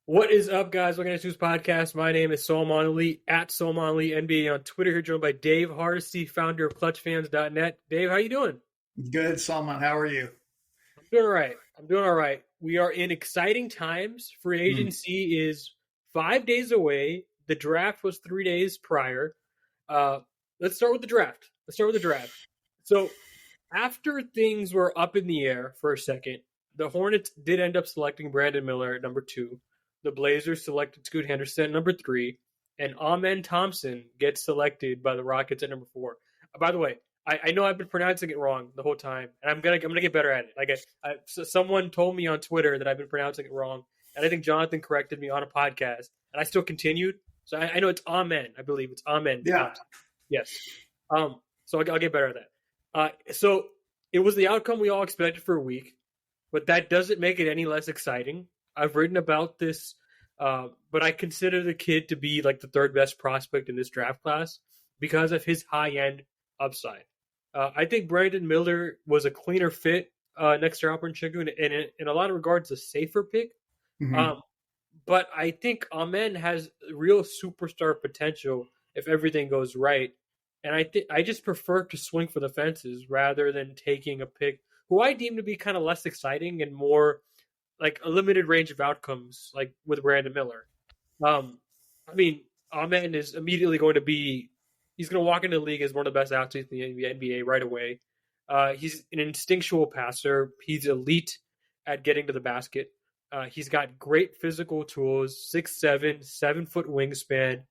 What is up, guys? Welcome to this podcast. My name is Salman Ali at Salman Ali NBA on Twitter. Here joined by Dave Hardisty, founder of ClutchFans.net. Dave, how you doing? Good, Salman. How are you? I'm doing all right. We are in exciting times. Free agency is 5 days away. The draft was 3 days prior. Let's start with the draft. So after things were up in the air for a second, the Hornets did end up selecting Brandon Miller at number 2. The Blazers selected Scoot Henderson at number 3, and Amen Thompson gets selected by the Rockets at number 4. By the way, I know I've been pronouncing it wrong the whole time, and I'm gonna get better at it. Someone told me on Twitter that I've been pronouncing it wrong, and I think Jonathan corrected me on a podcast, and I still continued. So I know it's Amen. I believe it's Amen. Yeah. Thompson. Yes. So I'll get better at that. So it was the outcome we all expected for a week, but that doesn't make it any less exciting. I've written about this, but I consider the kid to be like the third best prospect in this draft class because of his high-end upside. I think Brandon Miller was a cleaner fit next to Alperen Sengun, and in a lot of regards, a safer pick. Mm-hmm. But I think Amen has real superstar potential if everything goes right. And I just prefer to swing for the fences rather than taking a pick who I deem to be kind of less exciting and more like a limited range of outcomes, like with Brandon Miller. Amen is immediately going to be, he's going to walk into the league as one of the best athletes in the NBA right away. He's an instinctual passer. He's elite at getting to the basket. He's got great physical tools, 6'7", 7-foot wingspan,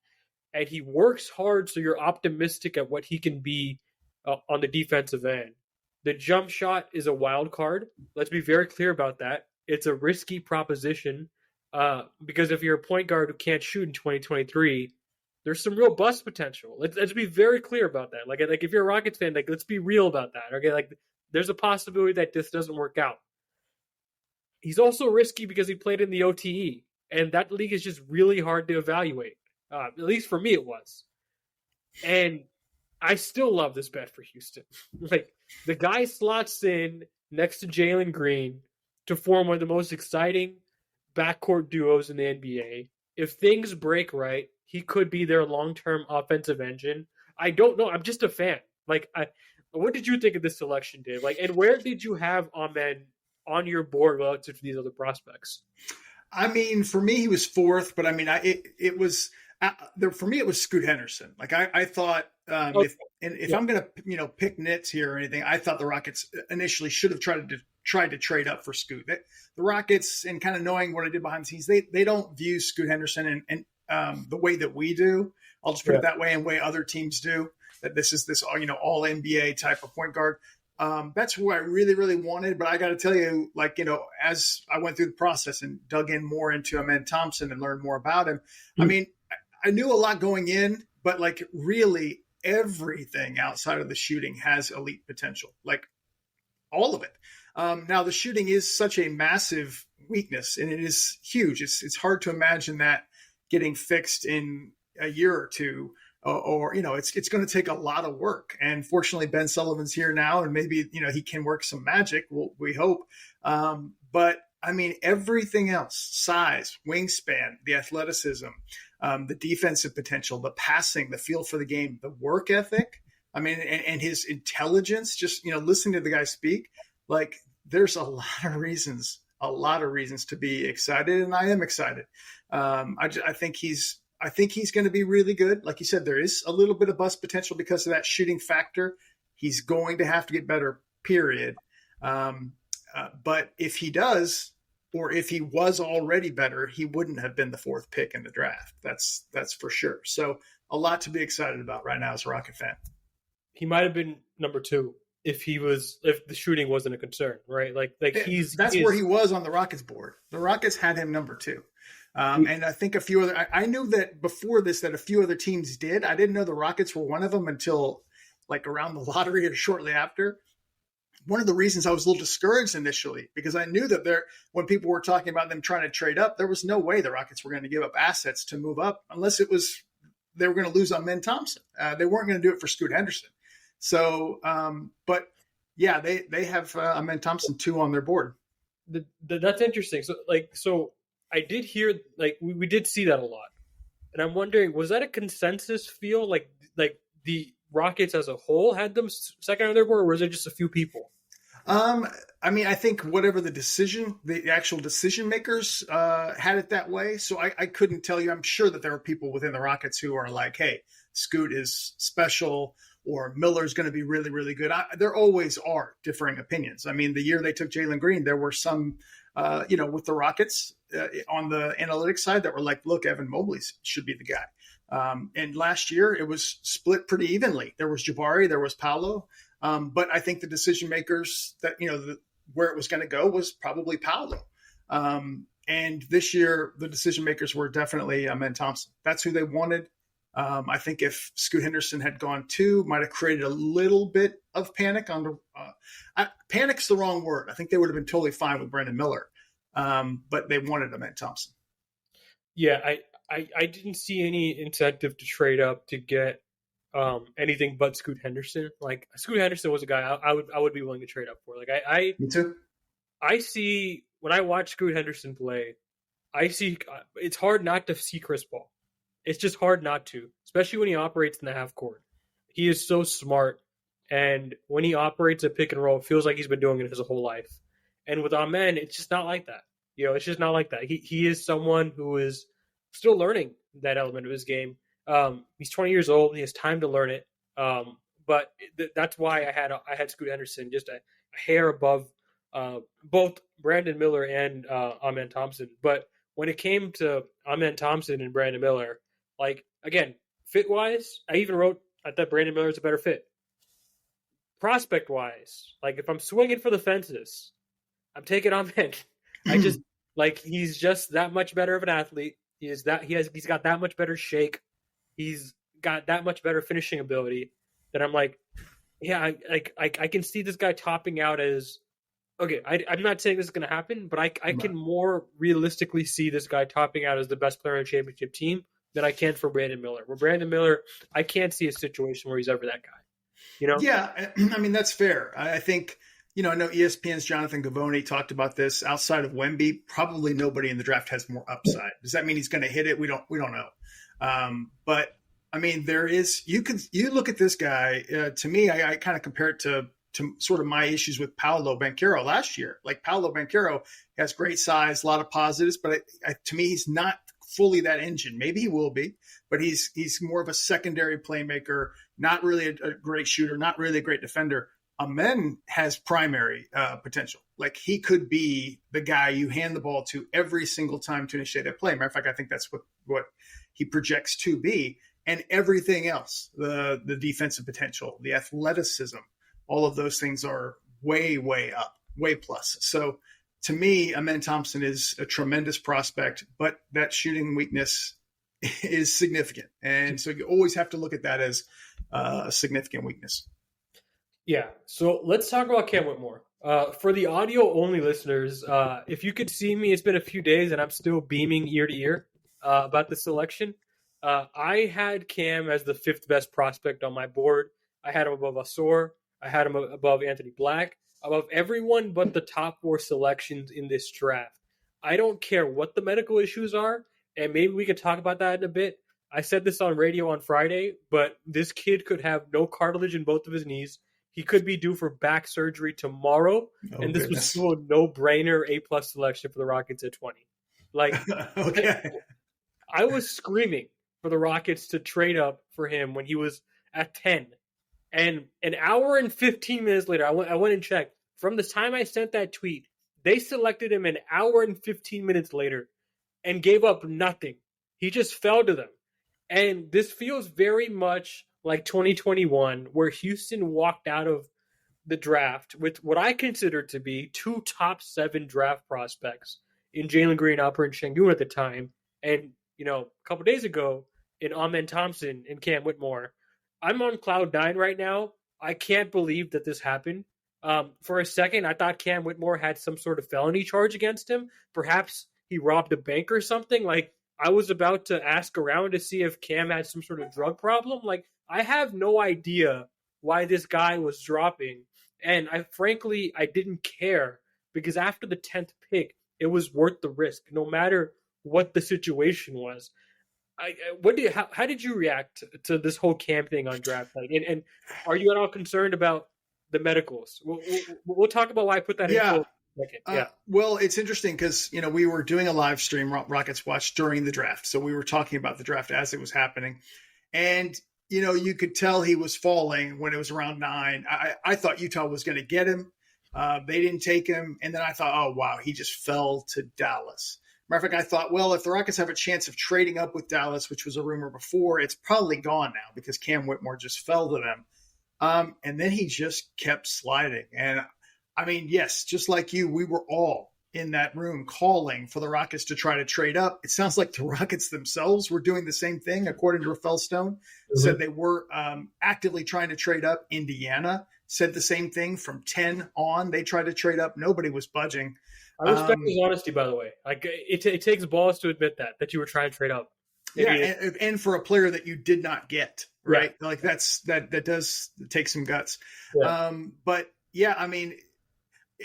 and he works hard, so you're optimistic at what he can be on the defensive end. The jump shot is a wild card. Let's be very clear about that. It's a risky proposition because if you're a point guard who can't shoot in 2023, there's some real bust potential. Let's be very clear about that. Like if you're a Rockets fan, let's be real about that. Okay, there's a possibility that this doesn't work out. He's also risky because he played in the OTE, and that league is just really hard to evaluate. At least for me, it was. And I still love this bet for Houston. Like the guy slots in next to Jalen Green to form one of the most exciting backcourt duos in the NBA. If things break right, he could be their long-term offensive engine. I don't know. I'm just a fan. What did you think of this selection, Dave? And where did you have Amen on your board relative to these other prospects? I mean, for me, he was fourth, but I mean, it was for me, it was Scoot Henderson. I thought if I'm going to pick nits here or anything, I thought the Rockets initially should have tried to trade up for Scoot. The Rockets, and kind of knowing what I did behind the scenes, they don't view Scoot Henderson and the way that we do. I'll just put it that way, and way other teams do. That this is all NBA type of point guard. That's who I really, really wanted. But I got to tell you, as I went through the process and dug in more into Amen Thompson and learned more about him, I mean, I knew a lot going in, but really everything outside of the shooting has elite potential, all of it. Now the shooting is such a massive weakness, and it is huge. It's hard to imagine that getting fixed in a year or two, or it's going to take a lot of work. And fortunately, Ben Sullivan's here now, and maybe he can work some magic. We hope. But I mean, everything else: size, wingspan, the athleticism, the defensive potential, the passing, the feel for the game, the work ethic. I mean, and his intelligence. Just listening to the guy speak, there's a lot of reasons to be excited, and I am excited. I think he's going to be really good. Like you said, there is a little bit of bust potential because of that shooting factor. He's going to have to get better, period. But if he does, or if he was already better, he wouldn't have been the fourth pick in the draft. That's for sure. So a lot to be excited about right now as a Rocket fan. He might have been number 2 if the shooting wasn't a concern, right? That's where he was on the Rockets board. The Rockets had him number 2. And I think a few other, I knew that before this, that a few other teams did. I didn't know the Rockets were one of them until around the lottery or shortly after. One of the reasons I was a little discouraged initially, because I knew that when people were talking about them trying to trade up, there was no way the Rockets were going to give up assets to move up unless they were going to lose on Amen Thompson. They weren't going to do it for Scoot Henderson. So, but yeah, they have Amen Thompson 2 on their board. That's interesting. So I did hear like we did see that a lot, and I'm wondering, was that a consensus feel like the Rockets as a whole had them second on their board, or was it just a few people? I mean, I think whatever the actual decision makers had it that way. So I couldn't tell you. I'm sure that there are people within the Rockets who are like, hey, Scoot is special or Miller's going to be really, really good. There always are differing opinions. I mean, the year they took Jalen Green, there were some, with the Rockets on the analytics side that were like, look, Evan Mobley should be the guy. And last year it was split pretty evenly. There was Jabari, there was Paolo. But I think the decision makers that, where it was going to go was probably Paolo. And this year, the decision makers were definitely Amen Thompson. That's who they wanted. I think if Scoot Henderson had gone too, might have created a little bit of panic. Panic's the wrong word. I think they would have been totally fine with Brandon Miller. But they wanted Amen Thompson. Yeah, I didn't see any incentive to trade up to get anything but Scoot Henderson. Like Scoot Henderson was a guy I would be willing to trade up for. Like Me too. I see when I watch Scoot Henderson play, I see it's hard not to see Chris Paul. It's just hard not to, especially when he operates in the half court. He is so smart, and when he operates a pick and roll, it feels like he's been doing it his whole life. And with Amen, it's just not like that. It's just not like that. He is someone who is still learning that element of his game. He's 20 years old. He has time to learn it. But that's why I had Scoot Henderson just a hair above both Brandon Miller and Amen Thompson. But when it came to Amen Thompson and Brandon Miller, like again, fit wise, I even wrote I thought Brandon Miller is a better fit. Prospect wise, like if I'm swinging for the fences, I'm taking Amen. I just like he's just that much better of an athlete. He's got that much better shake. He's got that much better finishing ability that I'm like, yeah, I can see this guy topping out as okay. I'm not saying this is going to happen, but I can more realistically see this guy topping out as the best player on a championship team than I can for Brandon Miller. Where Brandon Miller, I can't see a situation where he's ever that guy. Yeah, I mean that's fair. I think I know ESPN's Jonathan Givony talked about this. Outside of Wemby, probably nobody in the draft has more upside. Does that mean he's going to hit it? We don't know. But I mean, there is. You look at this guy. To me, I kind of compare it to sort of my issues with Paolo Banchero last year. Like Paolo Banchero has great size, a lot of positives, but to me, he's not fully that engine. Maybe he will be, but he's more of a secondary playmaker. Not really a great shooter. Not really a great defender. Amen has primary potential. Like he could be the guy you hand the ball to every single time to initiate that play. Matter of fact, I think that's what he projects to be. And everything else, the defensive potential, the athleticism, all of those things are way, way up, way plus. So to me, Amen Thompson is a tremendous prospect, but that shooting weakness is significant. And so you always have to look at that as a significant weakness. Yeah. So let's talk about Cam Whitmore. For the audio only listeners, if you could see me, it's been a few days and I'm still beaming ear to ear about the selection. I had Cam as the 5th best prospect on my board. I had him above Asor. I had him above Anthony Black, above everyone but the top 4 selections in this draft. I don't care what the medical issues are, and maybe we could talk about that in a bit. I said this on radio on Friday, but this kid could have no cartilage in both of his knees. He could be due for back surgery tomorrow, and this was still a no-brainer A-plus selection for the Rockets at 20. Like, okay. I was screaming for the Rockets to trade up for him when he was at 10. And an hour and 15 minutes later, I went and checked. From the time I sent that tweet, they selected him an hour and 15 minutes later and gave up nothing. He just fell to them. And this feels very much like 2021, where Houston walked out of the draft with what I consider to be 2 top 7 draft prospects in Jalen Green, Alperen Sengun at the time. And, a couple days ago in Amen Thompson and Cam Whitmore. I'm on cloud 9 right now. I can't believe that this happened. For a second, I thought Cam Whitmore had some sort of felony charge against him. Perhaps he robbed a bank or something. Like, I was about to ask around to see if Cam had some sort of drug problem. Like, I have no idea why this guy was dropping. And I didn't care because after the 10th pick, it was worth the risk, no matter what the situation was. How did you react to this whole Cam thing on draft night? And are you at all concerned about the medicals? We'll talk about why I put that in for a second. Yeah. Well, it's interesting because, we were doing a live stream, Rockets Watch, during the draft. So we were talking about the draft as it was happening. And, you could tell he was falling when it was around 9. I thought Utah was going to get him. They didn't take him. And then I thought, oh, wow, he just fell to Dallas. Matter of fact, I thought, well, if the Rockets have a chance of trading up with Dallas, which was a rumor before, it's probably gone now because Cam Whitmore just fell to them. And then he just kept sliding. And I mean, yes, just like you, we were all in that room calling for the Rockets to try to trade up. It sounds like the Rockets themselves were doing the same thing, according to Rafael Stone. Said they were actively trying to trade up. Indiana said the same thing. From 10 on, they tried to trade up. Nobody was budging. I respect his honesty, by the way. Like it takes balls to admit that you were trying to trade up. And for a player that you did not get, right? Yeah. Like that does take some guts. Yeah. But yeah, I mean,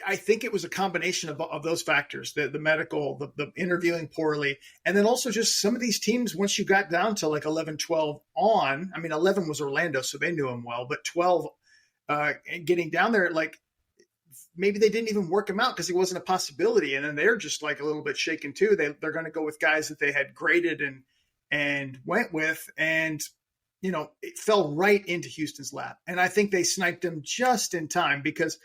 I think it was a combination of those factors: the medical, the interviewing poorly, and then also just some of these teams. Once you got down to like 11, 12 on, I mean, 11 was Orlando, so they knew him well, but 12 and getting down there, like, maybe they didn't even work him out because he wasn't a possibility. And then they're just like a little bit shaken too. They're going to go with guys that they had graded and went with. And, it fell right into Houston's lap. And I think they sniped him just in time because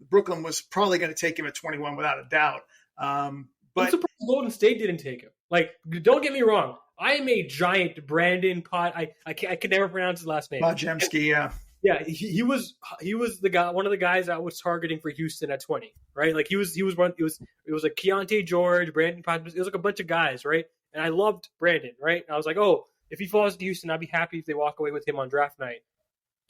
Brooklyn was probably going to take him at 21 without a doubt. But I'm surprised Golden State didn't take him. Like, don't get me wrong. I am a giant Brandon Pot. I can never pronounce his last name. Podjemski, yeah. Yeah, he was the guy, one of the guys I was targeting for Houston at 20, right? Like he was one. It was like Keontae George, Brandon Potts. It was like a bunch of guys, right? And I loved Brandon, right? And I was like, oh, if he falls to Houston, I'd be happy if they walk away with him on draft night.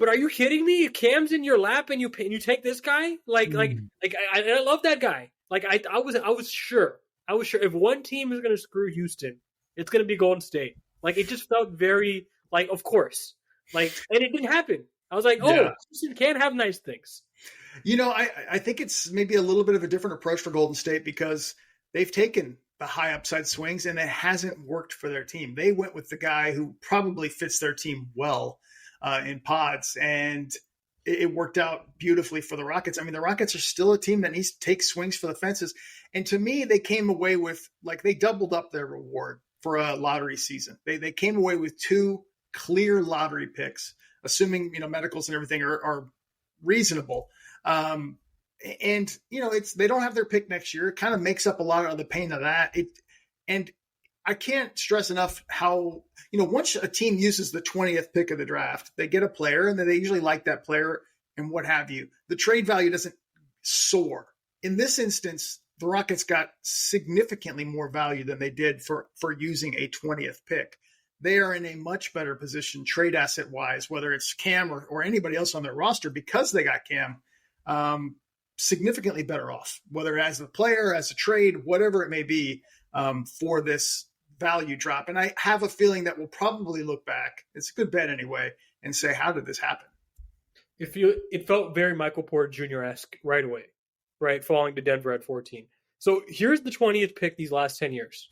But are you kidding me? Cam's in your lap and you take this guy? I love that guy. Like I was sure if one team is going to screw Houston, it's going to be Golden State. Like it just felt very like, of course, like, and it didn't happen. I was like, Houston can have nice things. I think it's maybe a little bit of a different approach for Golden State because they've taken the high upside swings and it hasn't worked for their team. They went with the guy who probably fits their team well in Pods, and it worked out beautifully for the Rockets. I mean, the Rockets are still a team that needs to take swings for the fences. And to me, they came away with, like, they doubled up their reward for a lottery season. They came away with 2 clear lottery picks, assuming, medicals and everything are reasonable. And they don't have their pick next year. It kind of makes up a lot of the pain of that. And I can't stress enough how, once a team uses the 20th pick of the draft, they get a player and then they usually like that player and what have you. The trade value doesn't soar. In this instance, the Rockets got significantly more value than they did for using a 20th pick. They are in a much better position trade asset wise, whether it's Cam or anybody else on their roster, because they got Cam, significantly better off, whether as a player, as a trade, whatever it may be, for this value drop. And I have a feeling that we'll probably look back, it's a good bet anyway, and say, how did this happen? It felt very Michael Porter Jr.-esque right away, right? Falling to Denver at 14. So here's the 20th pick these last 10 years.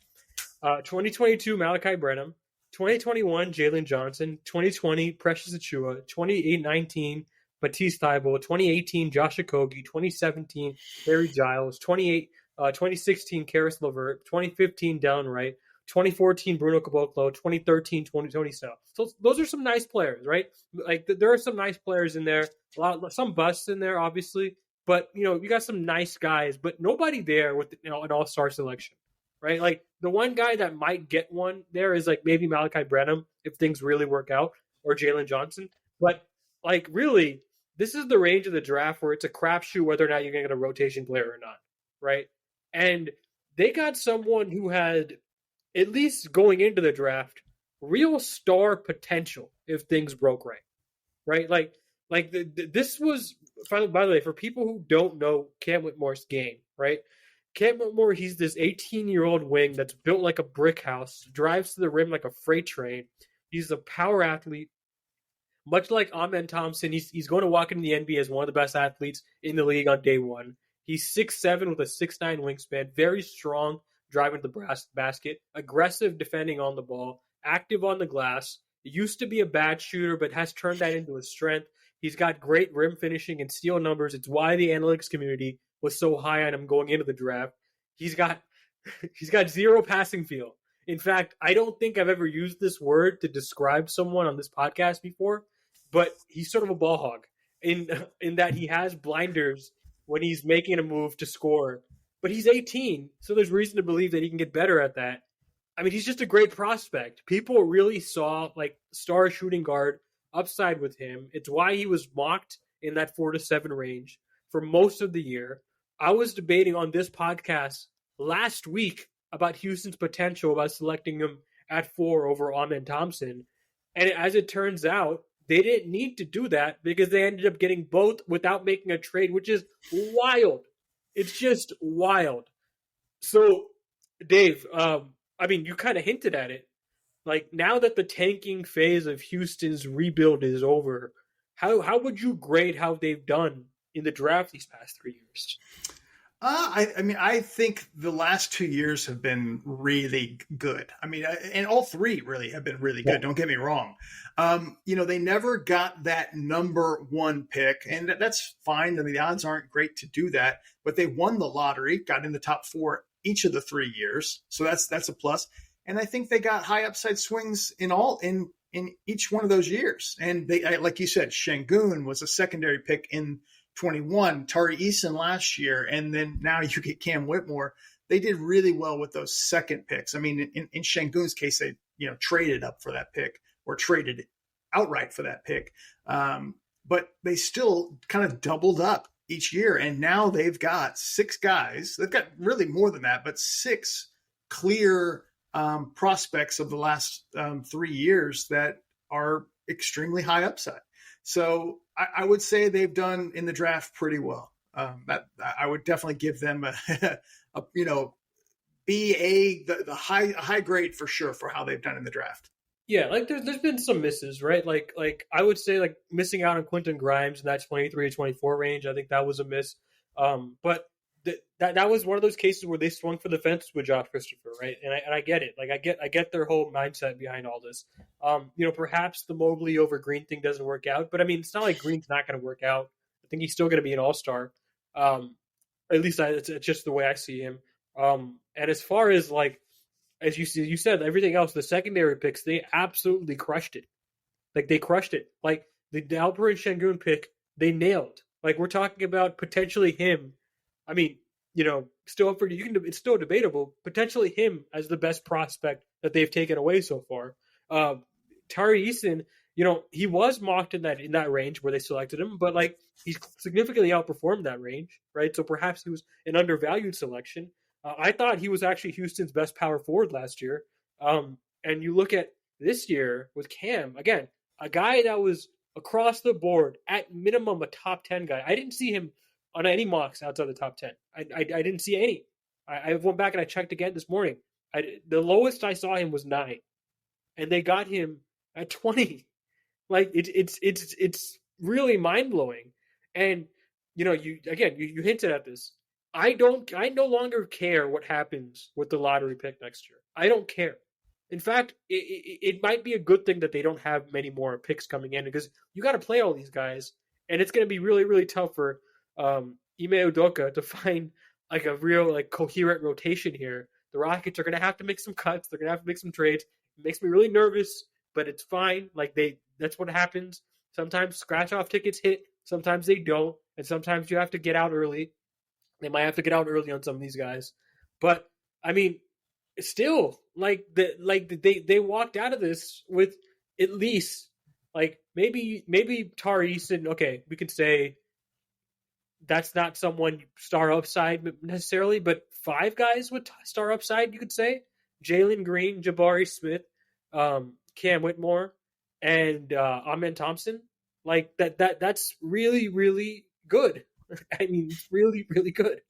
2022, Malachi Branham. 2021, Jalen Johnson. 2020, Precious Achiuwa. 2019, Matisse Thybulle. 2018, Josh Okogie. 2017, Larry Giles. 2016, Karis LeVert. 2015, Dallin Wright. 2014, Bruno Caboclo. 2013, Tony Snell. So those are some nice players, right? Like there are some nice players in there. Some busts in there, obviously. But, you got some nice guys, but nobody there with an all-star selection, right? Like the one guy that might get one there is like maybe Malachi Branham if things really work out, or Jalen Johnson. But like really, this is the range of the draft where it's a crapshoot whether or not you're going to get a rotation player or not, right? And they got someone who had, at least going into the draft, real star potential if things broke right? Like this was, by the way, for people who don't know Cam Whitmore's game, right? Cam Whitmore, he's this 18-year-old wing that's built like a brick house, drives to the rim like a freight train. He's a power athlete, much like Amen Thompson. He's going to walk into the NBA as one of the best athletes in the league on day one. He's 6'7" with a 6'9" wingspan, very strong driving to the basket, aggressive defending on the ball, active on the glass. Used to be a bad shooter, but has turned that into a strength. He's got great rim finishing and steal numbers. It's why the analytics community was so high on him going into the draft. He's got zero passing feel. In fact, I don't think I've ever used this word to describe someone on this podcast before, but he's sort of a ball hog in that he has blinders when he's making a move to score. But he's 18, so there's reason to believe that he can get better at that. I mean, he's just a great prospect. People really saw like star shooting guard upside with him. It's why he was mocked in that 4 to 7 range for most of the year. I was debating on this podcast last week about Houston's potential about selecting him at 4 over Amen Thompson. And as it turns out, they didn't need to do that because they ended up getting both without making a trade, which is wild. It's just wild. So, Dave, I mean, you kind of hinted at it. Like, now that the tanking phase of Houston's rebuild is over, how would you grade how they've done in the draft these past 3 years? I mean, I think the last 2 years have been really good. I mean, and all three really have been really good. Yeah. Don't get me wrong. They never got that number 1 pick, and that's fine. I mean, the odds aren't great to do that, but they won the lottery, got in the top 4 each of the 3 years. So that's a plus. And I think they got high upside swings in each one of those years. And they, like you said, Sengun was a secondary pick in 21, Tari Eason last year, and then now you get Cam Whitmore. They did really well with those second picks. I mean, in Sengun's case, they traded up for that pick or traded outright for that pick, but they still kind of doubled up each year. And now they've got 6 guys. They've got really more than that, but 6 clear prospects of the last 3 years that are extremely high upside. So I would say they've done in the draft pretty well. That I would definitely give them a the high grade for sure for how they've done in the draft. Yeah, like there's been some misses, right? Like I would say like missing out on Quentin Grimes in that 23 to 24 range. I think that was a miss. But that was one of those cases where they swung for the fence with Josh Christopher, right? And I get it. Like I get their whole mindset behind all this. Perhaps the Mobley over Green thing doesn't work out, but I mean, it's not like Green's not going to work out. I think he's still going to be an all-star. At least it's just the way I see him. And as far as like, as you said, everything else, the secondary picks, they absolutely crushed it. Like they crushed it. Like the Alperen Sengun pick, they nailed. Like we're talking about potentially him. I mean, still up for it's still debatable. Potentially him as the best prospect that they've taken away so far. Tari Eason, he was mocked in that range where they selected him, but like he's significantly outperformed that range, right? So perhaps he was an undervalued selection. I thought he was actually Houston's best power forward last year. And you look at this year with Cam, again, a guy that was across the board at minimum a top 10 guy. I didn't see him on any mocks outside the top 10. I didn't see any. I went back and I checked again this morning. The lowest I saw him was 9, and they got him at 20. Like it's really mind blowing. And you hinted at this. I no longer care what happens with the lottery pick next year. I don't care. In fact, it might be a good thing that they don't have many more picks coming in because you got to play all these guys, and it's going to be really, really tough for Ime Udoka to find like a real like coherent rotation here. The Rockets are going to have to make some cuts. They're going to have to make some trades. It makes me really nervous, but it's fine. Like that's what happens. Sometimes scratch off tickets hit. Sometimes they don't, and sometimes you have to get out early. They might have to get out early on some of these guys, but I mean, still, they walked out of this with at least like maybe Tari Eason. Okay, we could say that's not someone star upside necessarily, but 5 guys with star upside, you could say. Jalen Green, Jabari Smith, Cam Whitmore, and Amen Thompson. Like that's really, really good. I mean, it's really, really good.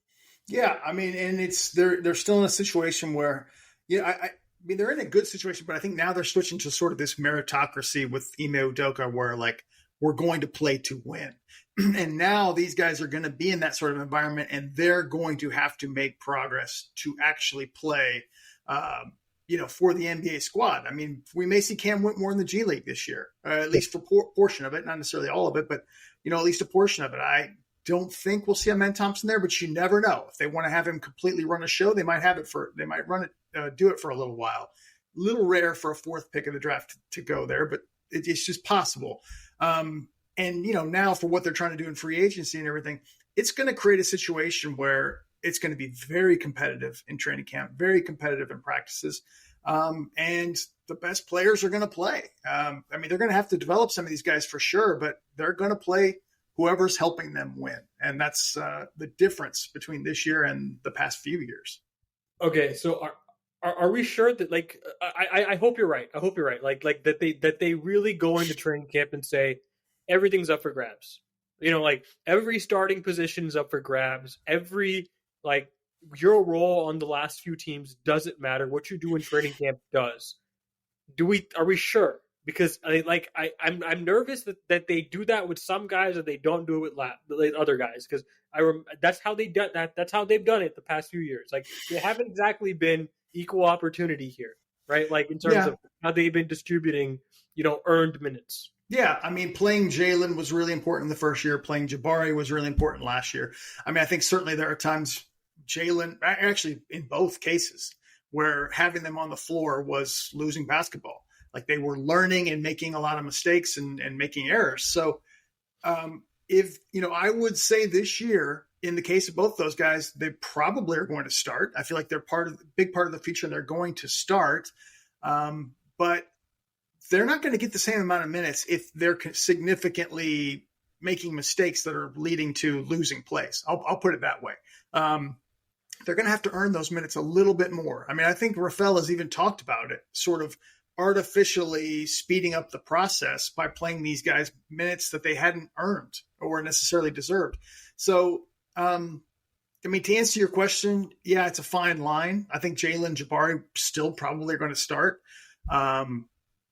Yeah, I mean, and they're still in a situation where, I mean, they're in a good situation, but I think now they're switching to sort of this meritocracy with Ime Udoka where like, we're going to play to win. And now these guys are going to be in that sort of environment, and they're going to have to make progress to actually play, for the NBA squad. I mean, we may see Cam Whitmore in the G League this year, at least for portion of it, not necessarily all of it, but, at least a portion of it. I don't think we'll see Amen Thompson there, but you never know. If they want to have him completely run a show, they might do it for a little while. Little rare for a fourth pick of the draft to go there, but it's just possible. And, now for what they're trying to do in free agency and everything, it's going to create a situation where it's going to be very competitive in training camp, very competitive in practices. And the best players are going to play. They're going to have to develop some of these guys for sure, but they're going to play whoever's helping them win. And that's the difference between this year and the past few years. Okay, so are we sure that, like, I hope you're right. I hope you're right. Like that they really go into training camp and say everything's up for grabs. Like every starting position is up for grabs. Every, like, your role on the last few teams doesn't matter. What you do in training camp does. Are we sure? Because I'm nervous that they do that with some guys and they don't do it with other guys. Because that's how they've done it the past few years. Like, they haven't exactly been equal opportunity here, right? Like, in terms of how they've been distributing, earned minutes. Yeah, playing Jalen was really important the first year. Playing Jabari was really important last year. I think certainly there are times Jalen, actually in both cases, where having them on the floor was losing basketball. Like, they were learning and making a lot of mistakes and making errors. So I would say this year, in the case of both those guys, they probably are going to start. I feel like they're big part of the future, and they're going to start. But they're not going to get the same amount of minutes if they're significantly making mistakes that are leading to losing plays. I'll put it that way. They're going to have to earn those minutes a little bit more. I think Rafael has even talked about it, sort of artificially speeding up the process by playing these guys minutes that they hadn't earned or necessarily deserved. So, to answer your question, yeah, it's a fine line. I think Jalen, Jabari still probably are going to start.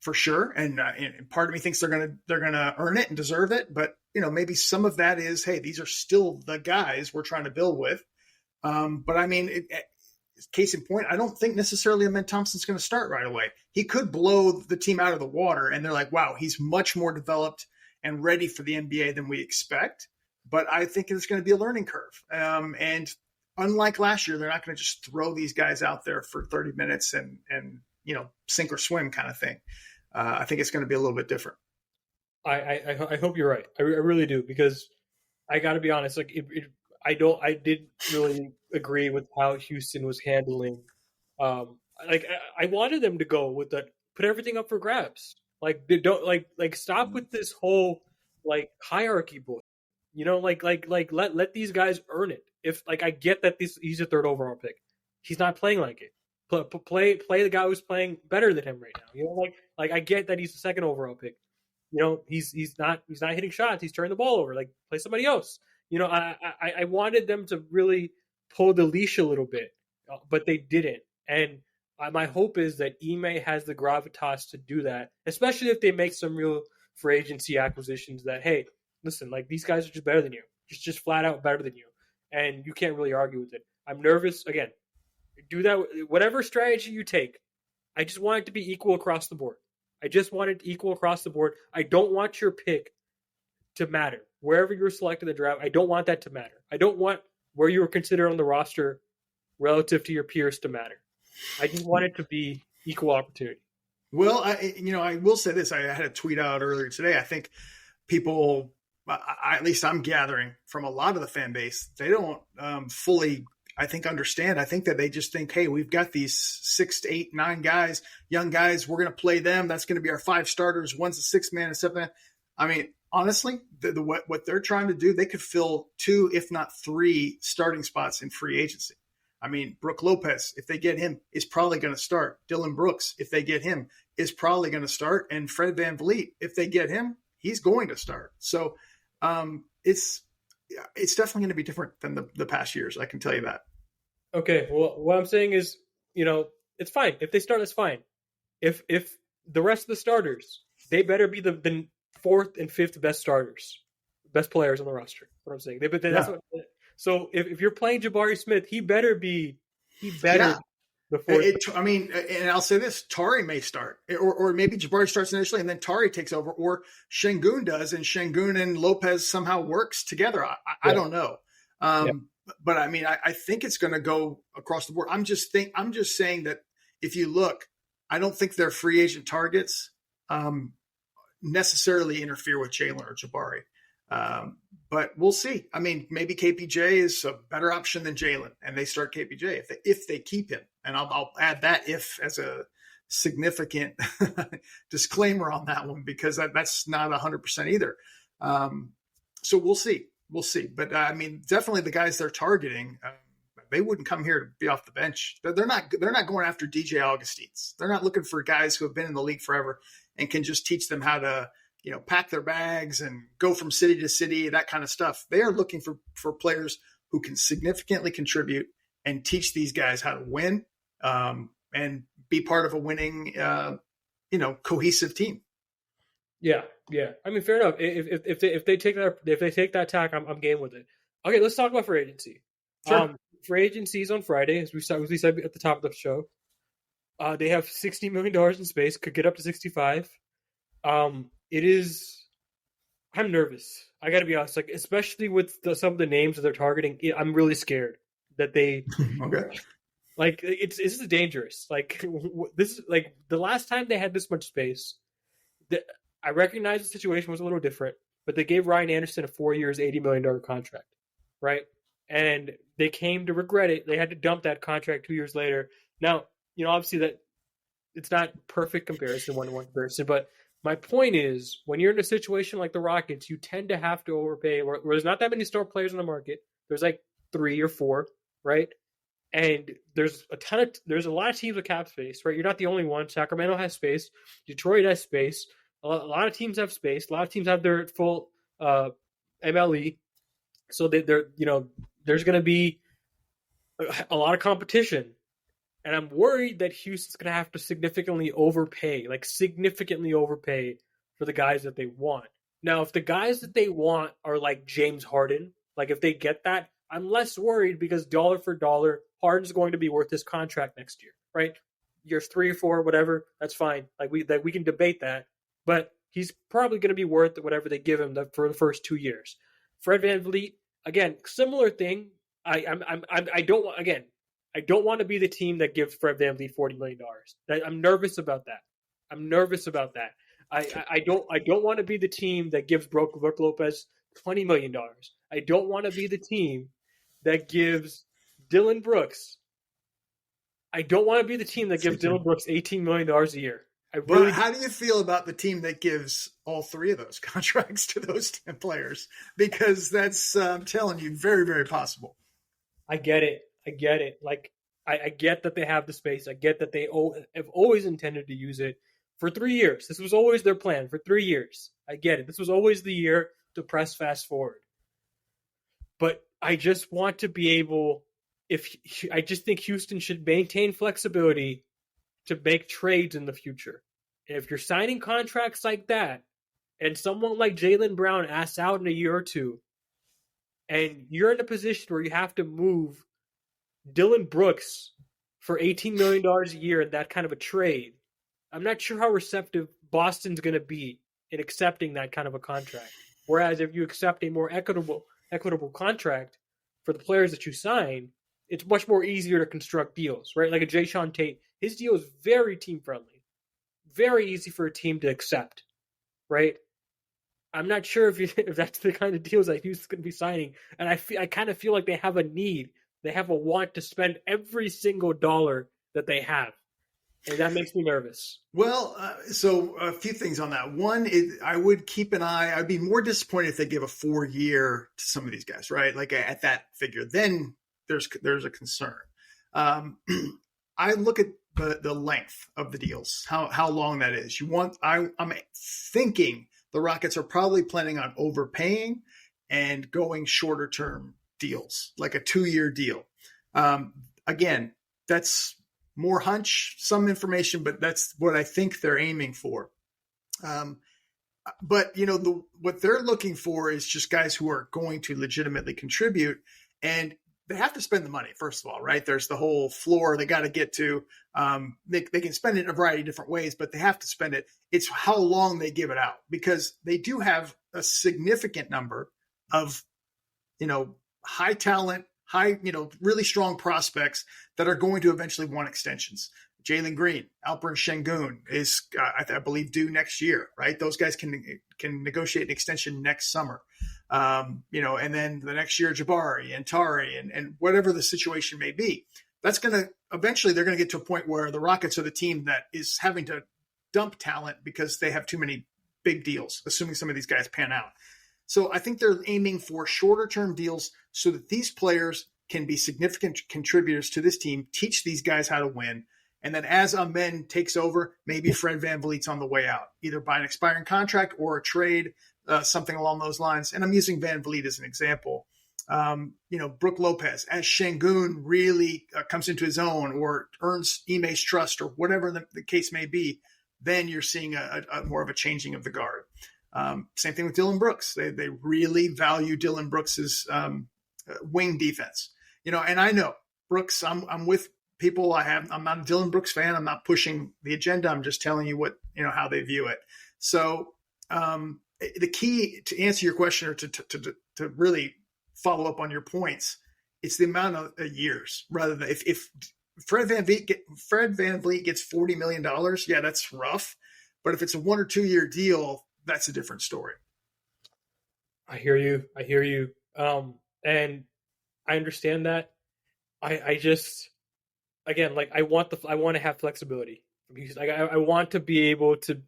For sure. And part of me thinks they're going to earn it and deserve it. But, maybe some of that is, hey, these are still the guys we're trying to build with. But case in point, I don't think necessarily Amen Thompson's going to start right away. He could blow the team out of the water and they're like, wow, he's much more developed and ready for the NBA than we expect. But I think it's going to be a learning curve. And unlike last year, they're not going to just throw these guys out there for 30 minutes and sink or swim kind of thing. I think it's going to be a little bit different. I hope you're right. I really do, because I got to be honest. Like, I didn't really agree with how Houston was handling. I wanted them to go with that, put everything up for grabs. Like, they don't stop with this whole hierarchy bull. Let these guys earn it. If I get that he's a third overall pick, he's not playing like it. Play the guy who's playing better than him right now. I get that he's the second overall pick. He's not hitting shots. He's turning the ball over. Like, play somebody else. I wanted them to really pull the leash a little bit, but they didn't. And my hope is that Ime has the gravitas to do that, especially if they make some real free agency acquisitions that, hey, listen, these guys are just better than you. Just flat out better than you. And you can't really argue with it. I'm nervous. Again, do that. Whatever strategy you take, I just want it to be equal across the board. I don't want your pick to matter. Wherever you're selected in the draft, I don't want that to matter. I don't want where you were considered on the roster relative to your peers to matter. I just want it to be equal opportunity. Well, I will say this. I had a tweet out earlier today. I think people, at least I'm gathering from a lot of the fan base, they don't fully, I think, understand. I think that they just think, hey, we've got these 6 to 8, 9 guys, young guys. We're going to play them. That's going to be our 5 starters. One's a 6-man and 7-man. Honestly, what they're trying to do, they could fill 2, if not 3 starting spots in free agency. Brook Lopez, if they get him, is probably going to start. Dillon Brooks, if they get him, is probably going to start. And Fred VanVleet, if they get him, he's going to start. So it's definitely going to be different than the past years. I can tell you that. Okay. Well, what I'm saying is, it's fine. If they start, it's fine. If the rest of the starters, they better be the 4th and 5th best starters. best players on the roster. That's what I'm saying. Yeah. So if you're playing Jabari Smith, he better be Yeah. the fourth. I mean, and I'll say this: Tari may start, or maybe Jabari starts initially, and then Tari takes over, or Sengun does, and Sengun and Lopez somehow works together. I don't know, but I mean, I think it's going to go across the board. I'm just saying that if you look, I don't think their free agent targets necessarily interfere with Jalen or Jabari. But we'll see. I mean, maybe KPJ is a better option than Jalen, and they start KPJ if they keep him. And I'll add that if as a significant disclaimer on that one, because that's not 100% either. So we'll see. But I mean, definitely the guys they're targeting, they wouldn't come here to be off the bench. They're not going after DJ Augustines. They're not looking for guys who have been in the league forever and can just teach them how to, pack their bags and go from city to city, that kind of stuff. They are looking for players who can significantly contribute and teach these guys how to win and be part of a winning, cohesive team. Yeah. I mean, fair enough. If they take that tack, I'm game with it. Okay, let's talk about free agency. Sure. Free agency is on Friday, as we said at the top of the show. They have $60 million in space, could get up to 65. I'm nervous. I got to be honest, like, especially with some of the names that they're targeting, I'm really scared that they, okay. Like, this is dangerous. Like, this is like the last time they had this much space. I recognize the situation was a little different, but they gave Ryan Anderson a 4 years, $80 million contract, right? And they came to regret it. They had to dump that contract 2 years later. Now, obviously that it's not perfect comparison, one-to-one comparison, but my point is, when you're in a situation like the Rockets, you tend to have to overpay. Where there's not that many star players in the market. There's like 3 or 4, right? And there's a lot of teams with cap space, right? You're not the only one. Sacramento has space. Detroit has space. A lot of teams have space. A lot of teams have their full MLE. So there's going to be a lot of competition. And I'm worried that Houston's going to have to significantly overpay for the guys that they want. Now, if the guys that they want are like James Harden, like if they get that, I'm less worried, because dollar for dollar, Harden's going to be worth his contract next year, right? Years 3 or 4, whatever, that's fine. Like we can debate that, but he's probably going to be worth whatever they give him for the first 2 years. Fred VanVleet, again, similar thing. I don't want to be the team that gives Fred VanVleet $40 million. I'm nervous about that. I don't want to be the team that gives Brook Lopez $20 million. I don't want to be the team that gives Dillon Brooks. I don't want to be the team that gives Dillon Brooks $18 million a year. Well, how do you feel about the team that gives all 3 of those contracts to those 10 players? Because that's, I'm telling you, very, very possible. I get it. Like, I get that they have the space. I get that they have always intended to use it for 3 years. This was always their plan for 3 years. I get it. This was always the year to press fast forward. But I just want to be able, I just think Houston should maintain flexibility to make trades in the future. And if you're signing contracts like that, and someone like Jaylen Brown asks out in a year or two, and you're in a position where you have to move Dillon Brooks for $18 million a year in that kind of a trade, I'm not sure how receptive Boston's going to be in accepting that kind of a contract. Whereas if you accept a more equitable contract for the players that you sign, it's much more easier to construct deals, right? Like a Jayshawn Tate, his deal is very team friendly, very easy for a team to accept, right? I'm not sure if that's the kind of deals that Houston's going to be signing, and I kind of feel like they have a need, they have a want to spend every single dollar that they have, and that makes me nervous. Well, so a few things on that. One, I would keep an eye. I'd be more disappointed if they give a 4-year to some of these guys, right? Like at that figure, then there's a concern. I look at the length of the deals, how long that is. I'm thinking the Rockets are probably planning on overpaying and going shorter term deals, like a 2-year deal. Again, that's more hunch, some information, but that's what I think they're aiming for. But what they're looking for is just guys who are going to legitimately contribute, and they have to spend the money, first of all, right? There's the whole floor they got to get to. They can spend it in a variety of different ways, but they have to spend it. It's how long they give it out, because they do have a significant number of, high talent, really strong prospects that are going to eventually want extensions. Jalen Green, Alperen Sengun is, I believe, due next year, right? Those guys can negotiate an extension next summer. And then the next year, Jabari and Tari and whatever the situation may be. That's going to eventually they're going to get to a point where the Rockets are the team that is having to dump talent because they have too many big deals, assuming some of these guys pan out. So I think they're aiming for shorter term deals so that these players can be significant contributors to this team, teach these guys how to win. And then as Amen takes over, maybe Fred VanVleet's on the way out, either by an expiring contract or a trade, something along those lines. And I'm using VanVleet as an example. Brook Lopez, as Sengun really comes into his own or earns Ime's trust or whatever the case may be, then you're seeing a more of a changing of the guard. Same thing with Dillon Brooks. They really value Dillon Brooks's wing defense. And I know Brooks, I'm with people. I'm not a Dillon Brooks fan. I'm not pushing the agenda. I'm just telling you how they view it. So the key to answer your question, or to really follow up on your points, it's the amount of years rather than if Fred VanVleet gets $40 million. Yeah, that's rough. But if it's a 1 or 2 year deal, that's a different story. I hear you. And I understand that. I just, again, I want to have flexibility. I want to be able to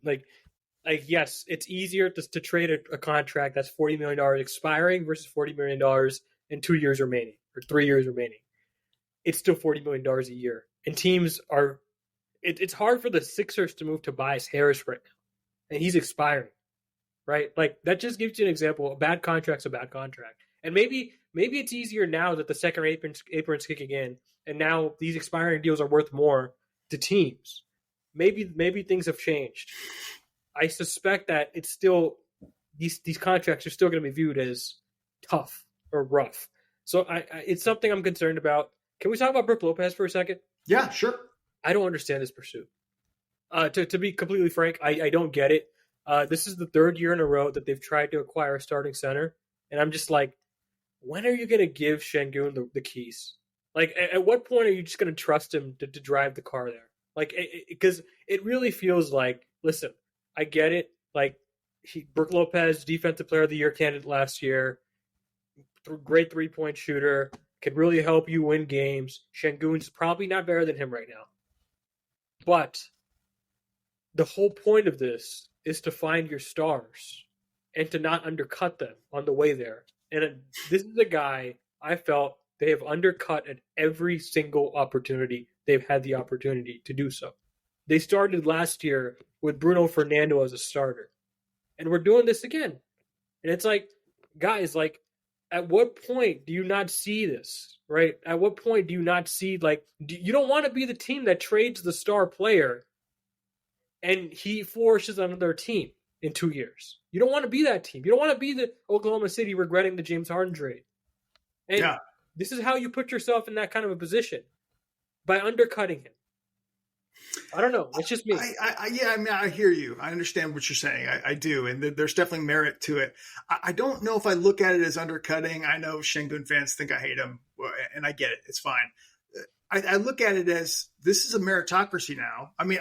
yes, it's easier to trade a contract that's $40 million expiring versus $40 million in 2 years remaining or 3 years remaining. It's still $40 million a year. And teams are, it's hard for the Sixers to move Tobias Harris right now. And he's expiring, right? That just gives you an example. A bad contract's a bad contract. And maybe it's easier now that the second apron's kicking in, and now these expiring deals are worth more to teams. Maybe things have changed. I suspect that it's still these contracts are still going to be viewed as tough or rough. So it's something I'm concerned about. Can we talk about Brook Lopez for a second? Yeah, sure. I don't understand this pursuit. To be completely frank, I don't get it. This is the third year in a row that they've tried to acquire a starting center, and I'm just like, when are you going to give Sengun the keys? At what point are you just going to trust him to drive the car there? Because it really feels like, listen, I get it. Brook Lopez, Defensive Player of the Year candidate last year, great 3-point shooter, could really help you win games. Sengun's probably not better than him right now. But the whole point of this is to find your stars and to not undercut them on the way there. And this is a guy I felt they have undercut at every single opportunity they've had the opportunity to do so. They started last year with Bruno Fernando as a starter. And we're doing this again. And it's guys, at what point do you not see this, right? At what point do you not see, you don't want to be the team that trades the star player and he flourishes on another team in 2 years. You don't want to be that team. You don't want to be the Oklahoma City regretting the James Harden trade. And This is how you put yourself in that kind of a position, by undercutting him. I don't know. It's just me. I hear you. I understand what you're saying. I do. And there's definitely merit to it. I don't know if I look at it as undercutting. I know Sengun fans think I hate him, and I get it. It's fine. I look at it as this is a meritocracy now. I mean,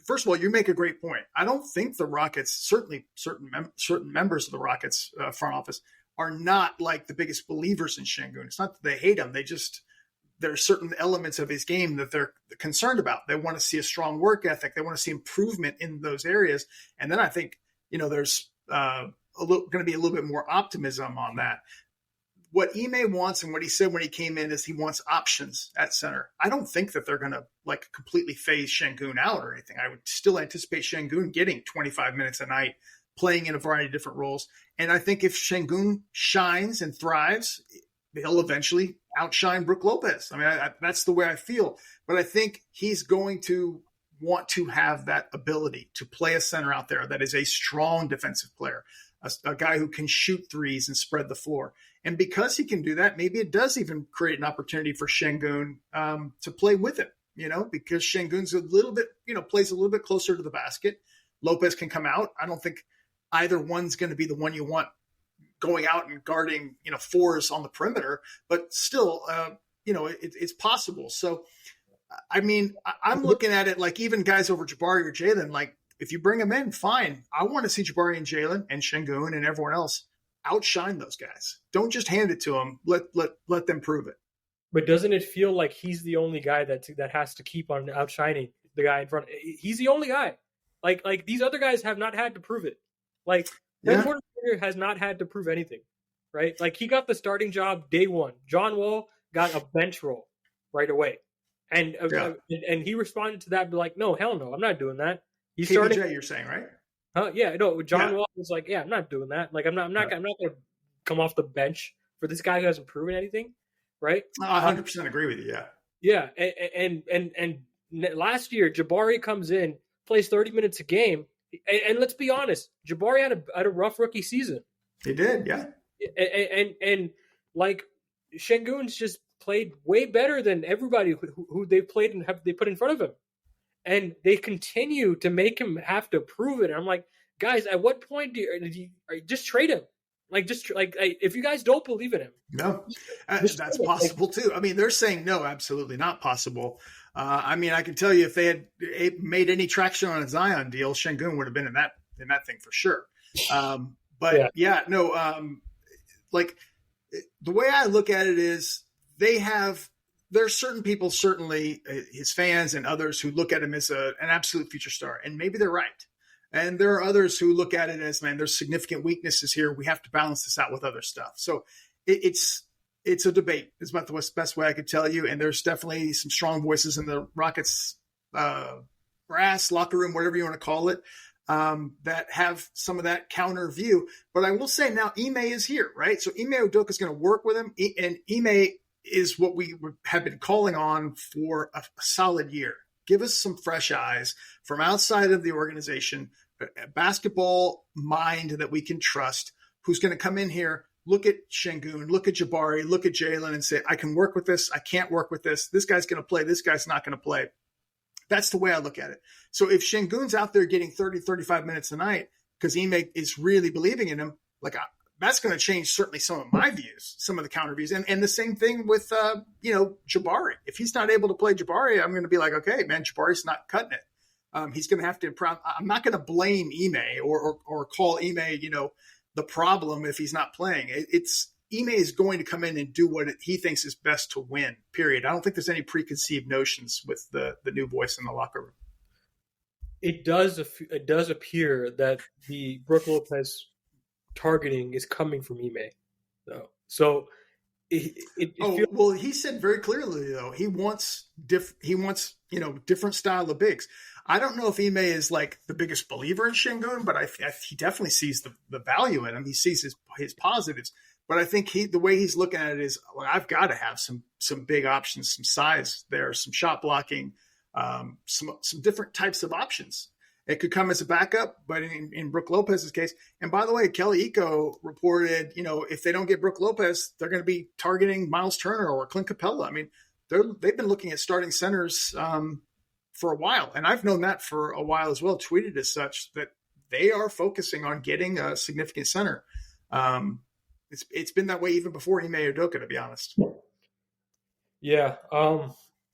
first of all, you make a great point. I don't think the Rockets, certainly certain members of the Rockets front office, are not the biggest believers in Sengun. It's not that they hate him. There are certain elements of his game that they're concerned about. They want to see a strong work ethic. They want to see improvement in those areas. And then I think, there's going to be a little bit more optimism on that. What Ime wants and what he said when he came in is he wants options at center. I don't think that they're going to completely phase Sengun out or anything. I would still anticipate Sengun getting 25 minutes a night, playing in a variety of different roles. And I think if Sengun shines and thrives, he'll eventually outshine Brook Lopez. I mean, that's the way I feel. But I think he's going to want to have that ability to play a center out there that is a strong defensive player, a guy who can shoot threes and spread the floor. And because he can do that, maybe it does even create an opportunity for Sengun to play with him, because Sengun's a little bit, plays a little bit closer to the basket. Lopez can come out. I don't think either one's going to be the one you want going out and guarding, fours on the perimeter, but still, it's possible. So, I mean, I'm looking at it like even guys over Jabari or Jalen, like if you bring them in, fine. I want to see Jabari and Jalen and Sengun and everyone else outshine those guys. Don't just hand it to them. Let them prove it. But doesn't it feel like he's the only guy that has to keep on outshining the guy in front? He's the only guy. Like these other guys have not had to prove it. Like Ben Porter Jr. has not had to prove anything, right? Like he got the starting job day one. John Wall got a bench role right away, and he responded to that, be like, no, hell no, I'm not doing that. He's starting. You're saying, right? Yeah, no. John Wall was like, yeah, I'm not doing that. Like I'm not going to come off the bench for this guy who hasn't proven anything, right? I 100% agree with you. Yeah, and last year Jabari comes in, plays 30 minutes a game, and let's be honest, Jabari had a rough rookie season. He did, yeah. And like Sengun's just played way better than everybody who they played and they put in front of him. And they continue to make him have to prove it. And I'm like, guys, at what point do you just trade him? Like, if you guys don't believe in him, no, that's possible too. I mean, they're saying no, absolutely not possible. I mean, I can tell you if they had made any traction on a Zion deal, Sengun would have been in that thing for sure. Like the way I look at it is there's certain people, certainly his fans and others, who look at him as an absolute future star, and maybe they're right. And there are others who look at it as, man, there's significant weaknesses here. We have to balance this out with other stuff. So it's a debate is about the best way I could tell you. And there's definitely some strong voices in the Rockets brass, locker room, whatever you want to call it, that have some of that counter view. But I will say now Ime is here, right? So Ime Udoka is going to work with him. And Ime is what we have been calling on for a solid year. Give us some fresh eyes from outside of the organization, a basketball mind that we can trust, who's going to come in here, look at Sengun, look at Jabari, look at Jalen and say, I can work with this. I can't work with this. This guy's going to play. This guy's not going to play. That's the way I look at it. So if Sengun's out there getting 30, 35 minutes a night because Ime is really believing in him, like that's going to change certainly some of my views, some of the counter views. And the same thing with, Jabari. If he's not able to play Jabari, I'm going to be like, okay, man, Jabari's not cutting it. He's going to have to improve. I'm not going to blame Ime or call Ime, the problem if he's not playing. Ime is going to come in and do what he thinks is best to win, period. I don't think there's any preconceived notions with the new voice in the locker room. It does appear that the Brook Lopez targeting is coming from Ime, though. So he said very clearly though he wants different style of bigs. I don't know if Ime is like the biggest believer in Sengun, but he definitely sees the value in him. He sees his positives. But I think the way he's looking at it is, well, I've got to have some big options, some size there, some shot blocking, some different types of options. It could come as a backup, but in Brook Lopez's case, and by the way, Kelly Eco reported, if they don't get Brook Lopez, they're going to be targeting Miles Turner or Clint Capella. I mean, they've been looking at starting centers for a while, and I've known that for a while as well. Tweeted as such that they are focusing on getting a significant center. It's been that way even before Ime Udoka, to be honest. Yeah.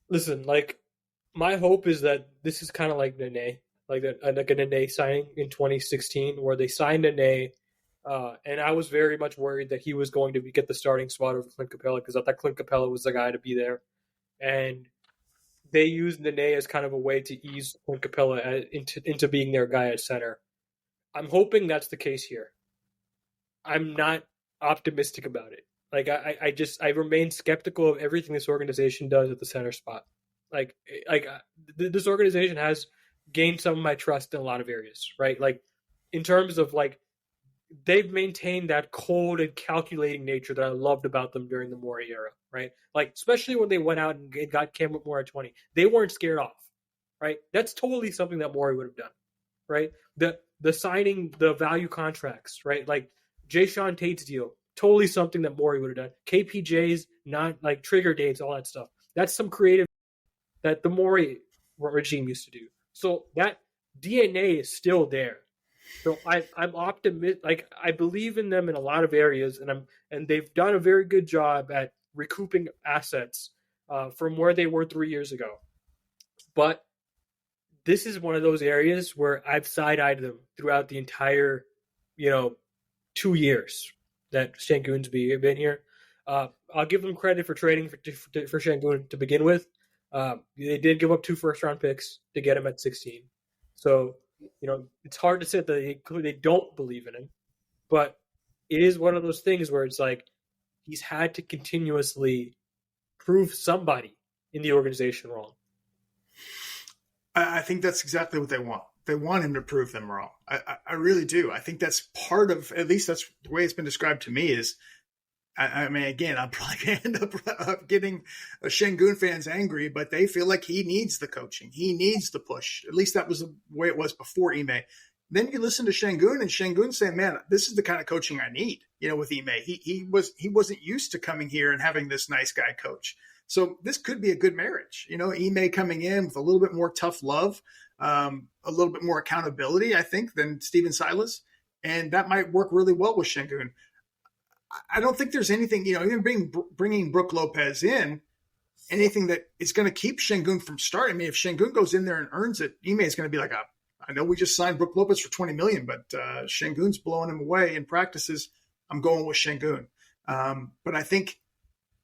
Listen, like my hope is that this is kind of like Nene. Like a Nene signing in 2016 where they signed Nene, and I was very much worried that he was going to get the starting spot over Clint Capella because I thought Clint Capella was the guy to be there. And they used Nene as kind of a way to ease Clint Capella into being their guy at center. I'm hoping that's the case here. I'm not optimistic about it. Like I remain skeptical of everything this organization does at the center spot. Like this organization has gained some of my trust in a lot of areas, right? Like in terms of like they've maintained that cold and calculating nature that I loved about them during the Morey era, right? Like especially when they went out and got Cam Whitmore at 20, they weren't scared off. right? That's totally something that Morey would have done, right? The signing the value contracts, right? Like Jay Sean Tate's deal, totally something that Morey would have done. KPJ's not like trigger dates, all that stuff. That's some creative that the Morey regime used to do. So that DNA is still there. So I'm optimistic. Like I believe in them in a lot of areas, and they've done a very good job at recouping assets from where they were 3 years ago. But this is one of those areas where I've side-eyed them throughout the entire, 2 years that Sengun's been here. I'll give them credit for trading for Sengun to begin with. They did give up 2 first-round picks to get him at 16. So, it's hard to say that they don't believe in him. But it is one of those things where it's like he's had to continuously prove somebody in the organization wrong. I think that's exactly what they want. They want him to prove them wrong. I really do. I think that's part of, at least that's the way it's been described to me is, I mean, again, I'm probably going to end up getting Sengun fans angry, but they feel like he needs the coaching. He needs the push. At least that was the way it was before Ime. Then you listen to Sengun, and Sengun saying, man, this is the kind of coaching I need, with Ime. He wasn't used to coming here and having this nice guy coach. So this could be a good marriage. Ime coming in with a little bit more tough love, a little bit more accountability, I think, than Steven Silas. And that might work really well with Sengun. I don't think there's anything, even bringing Brook Lopez in, anything that is going to keep Sengun from starting. I mean, if Sengun goes in there and earns it, Ime is going to be like, I know we just signed Brook Lopez for $20 million, but Sengun's blowing him away in practices. I'm going with Sengun. But I think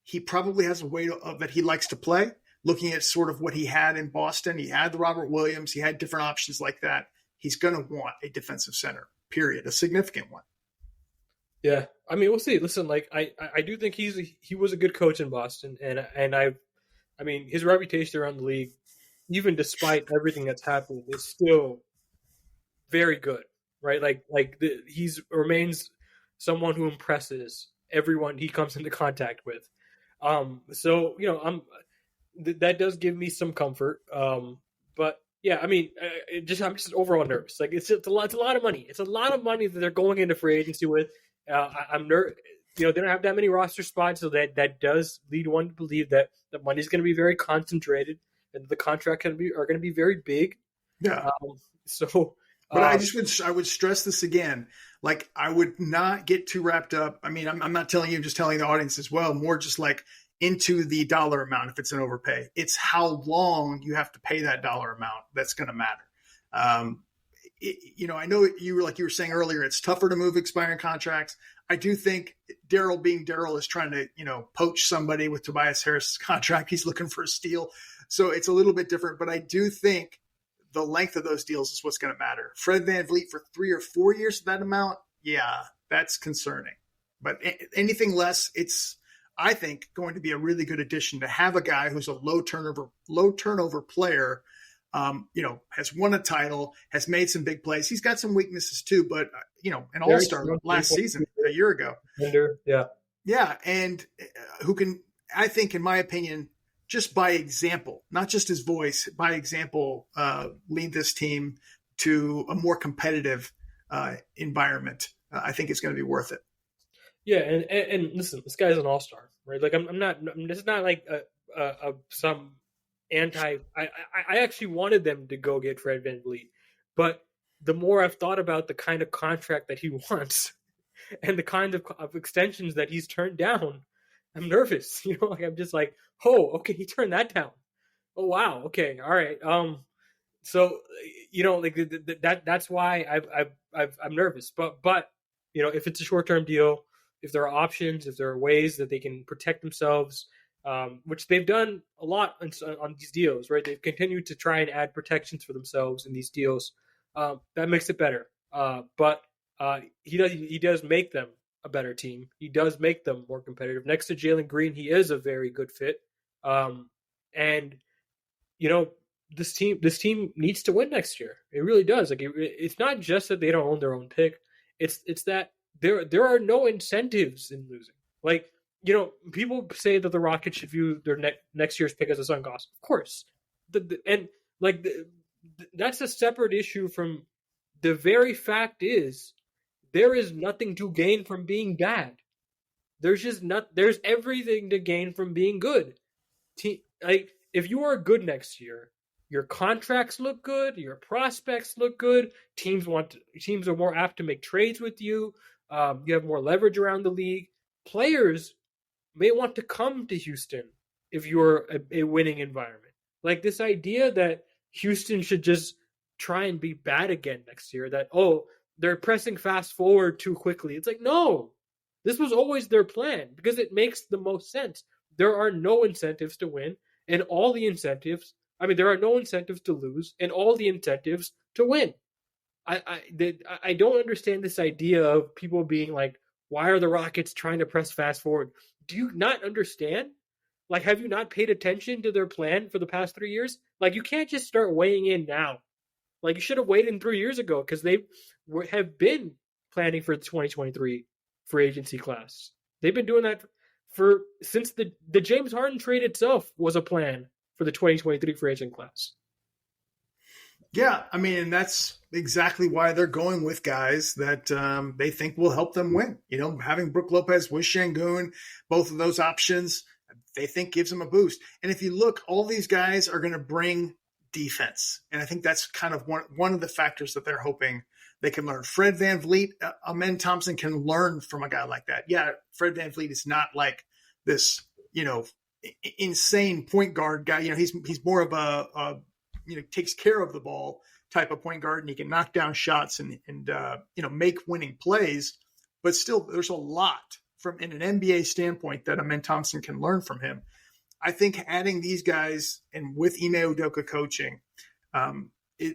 he probably has a way that he likes to play, looking at sort of what he had in Boston. He had the Robert Williams. He had different options like that. He's going to want a defensive center, period, a significant one. Yeah, I mean, we'll see. Listen, like I do think he was a good coach in Boston, and I mean, his reputation around the league, even despite everything that's happened, is still very good, right? He's remains someone who impresses everyone he comes into contact with. So that does give me some comfort. But yeah, I mean, I'm just overall nervous. Like it's a lot of money. It's a lot of money that they're going into free agency with. I'm nervous. They don't have that many roster spots, so that does lead one to believe that the money's going to be very concentrated and the contract are going to be very big. Yeah. But I would stress this again. Like I would not get too wrapped up. I mean, I'm not telling you, I'm just telling the audience as well. More just like into the dollar amount if it's an overpay. It's how long you have to pay that dollar amount that's going to matter. I know you were saying earlier, it's tougher to move expiring contracts. I do think Daryl being Daryl is trying to, poach somebody with Tobias Harris's contract. He's looking for a steal. So it's a little bit different, but I do think the length of those deals is what's going to matter. Fred VanVleet for 3 or 4 years of that amount. Yeah, that's concerning, but anything less, it's, I think, going to be a really good addition to have a guy who's a low turnover player. Has won a title, has made some big plays. He's got some weaknesses too, but an all-star last season, a year ago. Yeah. And who can, I think, in my opinion, just by example, not just his voice, by example, lead this team to a more competitive environment. I think it's going to be worth it. Yeah. And listen, this guy's an all-star, right? Like this is not like some I actually wanted them to go get Fred VanVleet, but the more I've thought about the kind of contract that he wants and the kind of extensions that he's turned down, I'm nervous. I'm just like, oh, okay, he turned that down. Oh wow, okay, all right. So that's why I'm nervous. But if it's a short term deal, if there are options, if there are ways that they can protect themselves. Which they've done a lot on these deals, right? They've continued to try and add protections for themselves in these deals. That makes it better. But he does make them a better team. He does make them more competitive. Next to Jalen Green, he is a very good fit. And this team needs to win next year. It really does. Like it's not just that they don't own their own pick. It's that there are no incentives in losing. Like. People say that the Rockets should view their next year's pick as a sunk cost. Of course. And Like that's a separate issue from the very fact is there is nothing to gain from being bad. There's just not. There's everything to gain from being good. Like if you are good next year, your contracts look good, your prospects look good. Teams are more apt to make trades with you. You have more leverage around the league. Players may want to come to Houston if you're a winning environment. Like this idea that Houston should just try and be bad again next year. That they're pressing fast forward too quickly. It's like no. This was always their plan because it makes the most sense. There are no incentives to win, and all the incentives. I mean, there are no incentives to lose, and all the incentives to win. I don't understand this idea of people being like, "Why are the Rockets trying to press fast forward?" Do you not understand? Like, have you not paid attention to their plan for the past 3 years? Like, you can't just start weighing in now. Like, you should have waited 3 years ago because they have been planning for the 2023 free agency class. They've been doing that since the James Harden trade itself was a plan for the 2023 free agent class. Yeah, I mean, and that's exactly why they're going with guys that they think will help them win. You know, having Brook Lopez with Sengun, both of those options, they think gives them a boost. And if you look, all these guys are going to bring defense. And I think that's kind of one of the factors that they're hoping they can learn. Fred VanVleet, Amen Thompson can learn from a guy like that. Yeah, Fred VanVleet is not like this, insane point guard guy. He's more of a takes care of the ball type of point guard, and he can knock down shots and make winning plays. But still, there's a lot from in an NBA standpoint that Amen Thompson can learn from him. I think adding these guys and with Ime Udoka coaching,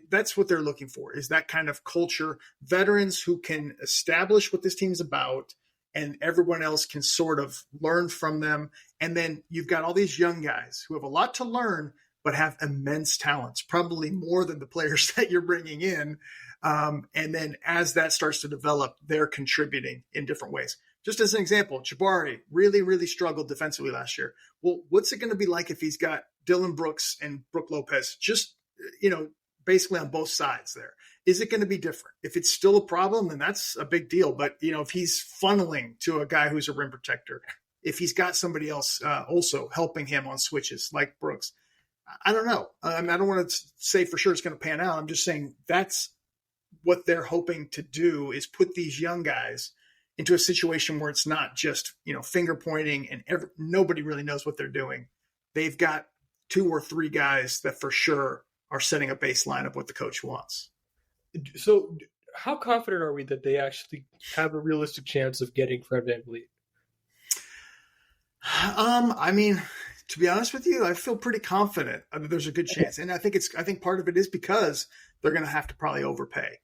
that's what they're looking for, is that kind of culture, veterans who can establish what this team's about and everyone else can sort of learn from them. And then you've got all these young guys who have a lot to learn, but have immense talents, probably more than the players that you're bringing in. And then as that starts to develop, they're contributing in different ways. Just as an example, Jabari really, really struggled defensively last year. Well, what's it going to be like if he's got Dillon Brooks and Brook Lopez just, basically on both sides there? Is it going to be different? If it's still a problem, then that's a big deal. But, if he's funneling to a guy who's a rim protector, if he's got somebody else also helping him on switches like Brooks, I don't know. I don't want to say for sure it's going to pan out. I'm just saying that's what they're hoping to do, is put these young guys into a situation where it's not just, finger pointing and nobody really knows what they're doing. They've got 2 or 3 guys that for sure are setting a baseline of what the coach wants. So how confident are we that they actually have a realistic chance of getting Fred VanVleet? I mean, to be honest with you, I feel pretty confident that there's a good chance. And I think part of it is because they're going to have to probably overpay.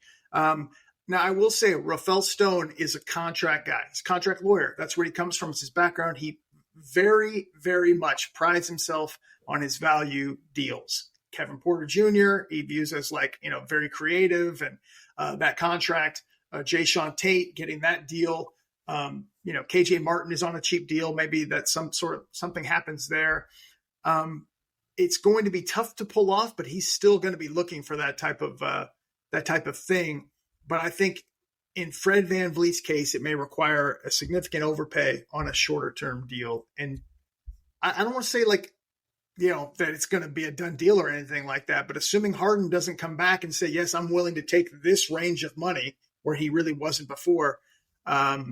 Now, I will say Rafael Stone is a contract guy. He's a contract lawyer. That's where he comes from. It's his background. He very, very much prides himself on his value deals. Kevin Porter Jr., he views as very creative, and that contract. Jay Sean Tate getting that deal. KJ Martin is on a cheap deal. Maybe that something happens there. It's going to be tough to pull off, but he's still going to be looking for that type of thing. But I think in Fred VanVleet's case, it may require a significant overpay on a shorter term deal. And I don't want to say that it's going to be a done deal or anything like that. But assuming Harden doesn't come back and say, yes, I'm willing to take this range of money where he really wasn't before, I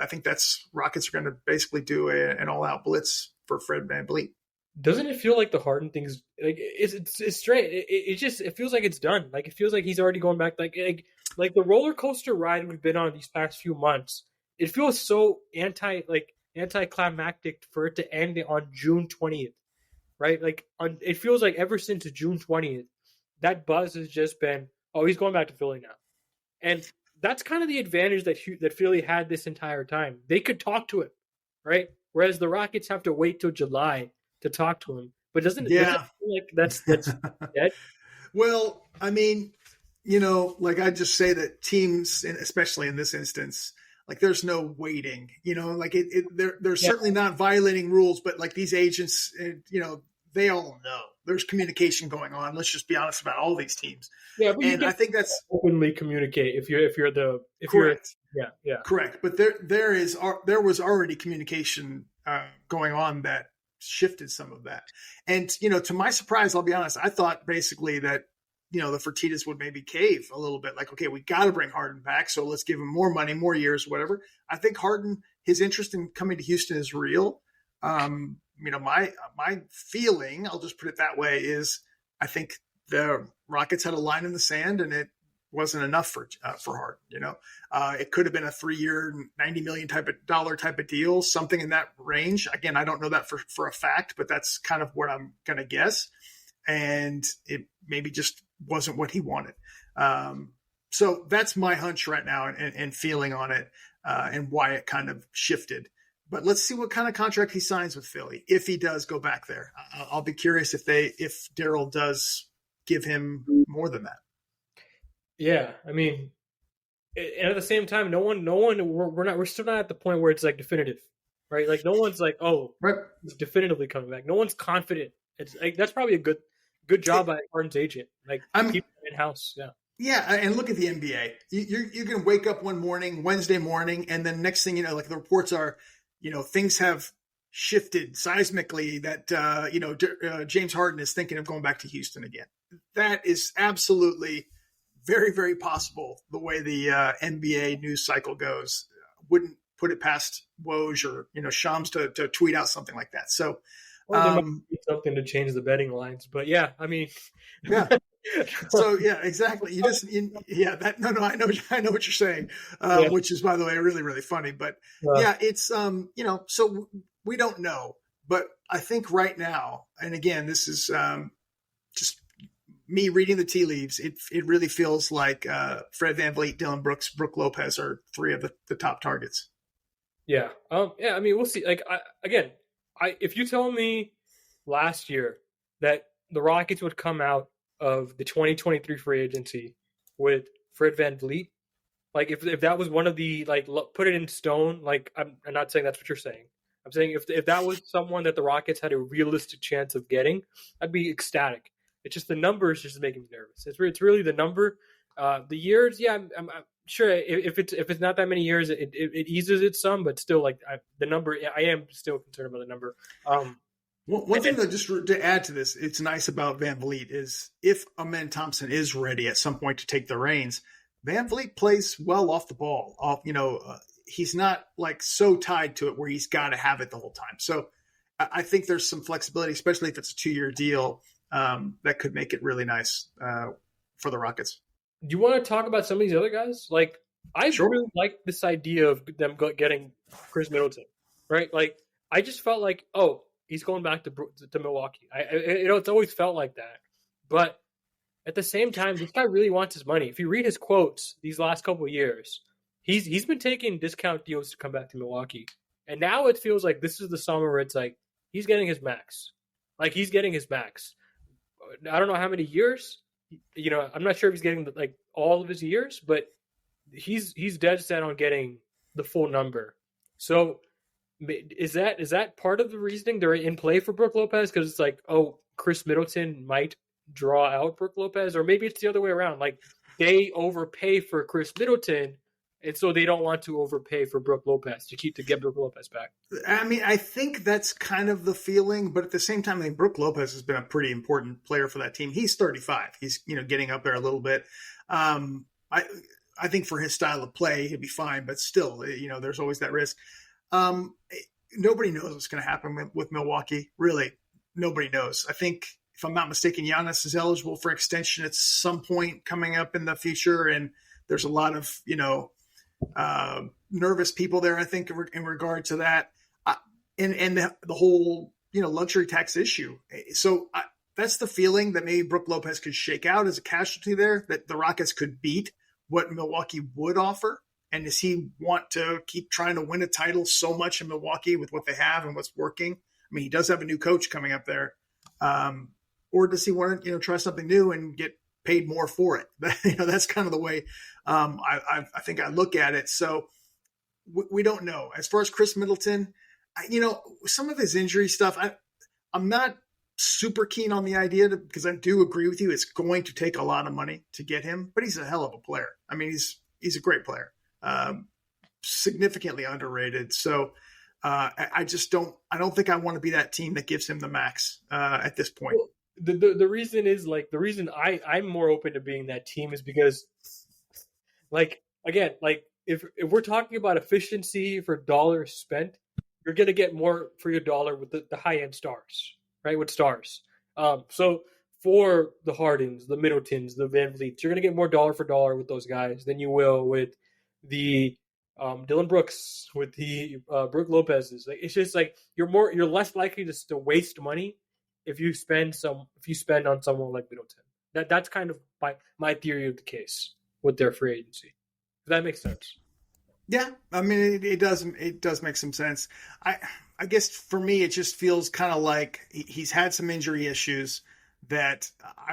think that's Rockets are going to basically do an all-out blitz for Fred VanVleet. Doesn't it feel like the Harden thing's like it's straight? It feels like it's done. Like it feels like he's already going back. Like the roller coaster ride we've been on these past few months. It feels so anticlimactic for it to end on June 20th, right? It feels like ever since June 20th, that buzz has just been, oh, he's going back to Philly now, and that's kind of the advantage that Philly had this entire time. They could talk to him, right? Whereas the Rockets have to wait till July to talk to him. But doesn't it feel like that's dead? Well, I mean, I just say that teams, especially in this instance, there's no waiting. They're certainly not violating rules, but these agents, they all know. there's communication going on. Let's just be honest about all these teams. Yeah, but and I think that's openly communicate if you're correct. Yeah, correct. But there was already communication going on that shifted some of that. And to my surprise, I'll be honest, I thought basically that the Fertittas would maybe cave a little bit, like, okay, we got to bring Harden back, so let's give him more money, more years, whatever. I think Harden, his interest in coming to Houston is real. My feeling, I'll just put it that way, is I think the Rockets had a line in the sand, and it wasn't enough for Harden. It could have been a 3-year, $90 million type of deal, something in that range. Again, I don't know that for a fact, but that's kind of what I'm going to guess. And it maybe just wasn't what he wanted. So that's my hunch right now and feeling on it, and why it kind of shifted. But let's see what kind of contract he signs with Philly if he does go back there. I'll be curious if Daryl does give him more than that. Yeah, I mean, and at the same time, we're still not at the point where it's like definitive, right? Like no one's like, oh, right, he's definitively coming back. No one's confident. It's like that's probably a good job by Harden's agent. Like keep it in house. Yeah. Yeah, and look at the NBA. You're going to wake up one morning, Wednesday morning, and then next thing you know, like the reports are, things have shifted seismically that, James Harden is thinking of going back to Houston again. That is absolutely very, very possible the way the NBA news cycle goes. Wouldn't put it past Woj or, Shams to tweet out something like that. So, something to change the betting lines, but yeah, I mean, yeah. So yeah, exactly. I know what you're saying, which is, by the way, really, really funny. But it's so we don't know. But I think right now, and again, this is just me reading the tea leaves. It really feels like Fred VanVleet, Dillon Brooks, Brook Lopez are 3 of the top targets. Yeah. I mean, we'll see. Like if you tell me last year that the Rockets would come out of the 2023 free agency with Fred VanVleet, like if that was one of the, like, put it in stone, like I'm not saying that's what you're saying. I'm saying if that was someone that the Rockets had a realistic chance of getting, I'd be ecstatic. It's just the numbers just making me nervous. It's really the number, the years. Yeah, I'm sure if it's not that many years, it eases it some, but still, like the number, I am still concerned about the number. One thing that just to add to this, it's nice about VanVleet is if Amen Thompson is ready at some point to take the reins, VanVleet plays well off the ball. He's not like so tied to it where he's got to have it the whole time. So I think there's some flexibility, especially if it's a 2-year deal, that could make it really nice for the Rockets. Do you want to talk about some of these other guys? Like, I really like this idea of them getting Chris Middleton, right? Like, I just felt like, oh, he's going back to Milwaukee. It's always felt like that. But at the same time, this guy really wants his money. If you read his quotes these last couple of years, he's been taking discount deals to come back to Milwaukee. And now it feels like this is the summer where it's like he's getting his max. Like, he's getting his max. I don't know how many years. I'm not sure if he's getting like all of his years, but he's dead set on getting the full number. So is that part of the reasoning they're in play for Brook Lopez? Because it's like, oh, Chris Middleton might draw out Brook Lopez, or maybe it's the other way around. Like, they overpay for Chris Middleton, and so they don't want to overpay for Brook Lopez to get Brook Lopez back. I mean, I think that's kind of the feeling, but at the same time, I think Brook Lopez has been a pretty important player for that team. He's 35. He's getting up there a little bit. I think for his style of play, he'd be fine, but still, there's always that risk. Nobody knows what's going to happen with Milwaukee. Really, nobody knows. I think, if I'm not mistaken, Giannis is eligible for extension at some point coming up in the future, and there's a lot of nervous people there, I think, in regard to that, and the whole luxury tax issue. So that's the feeling that maybe Brook Lopez could shake out as a casualty there, that the Rockets could beat what Milwaukee would offer. And does he want to keep trying to win a title so much in Milwaukee with what they have and what's working? I mean, he does have a new coach coming up there. Or does he want to, try something new and get paid more for it? That's kind of the way I think I look at it. So we don't know. As far as Chris Middleton, some of his injury stuff, I'm not super keen on the idea because I do agree with you. It's going to take a lot of money to get him, but he's a hell of a player. I mean, he's a great player, significantly underrated. So I don't think I want to be that team that gives him the max at this point. Well, the reason is like the reason I'm more open to being that team is because like again like if we're talking about efficiency for dollars spent, you're gonna get more for your dollar with the high end stars, right? With stars. So for the Hardens, the Middletons, the VanVleets, you're gonna get more dollar for dollar with those guys than you will with the Dillon Brooks, with the Brook Lopez's. Like it's just like you're less likely to waste money if you spend on someone like Middleton. That's kind of my theory of the case with their free agency. If that makes sense. Yeah, I mean it does make some sense. I guess for me it just feels kind of like he's had some injury issues that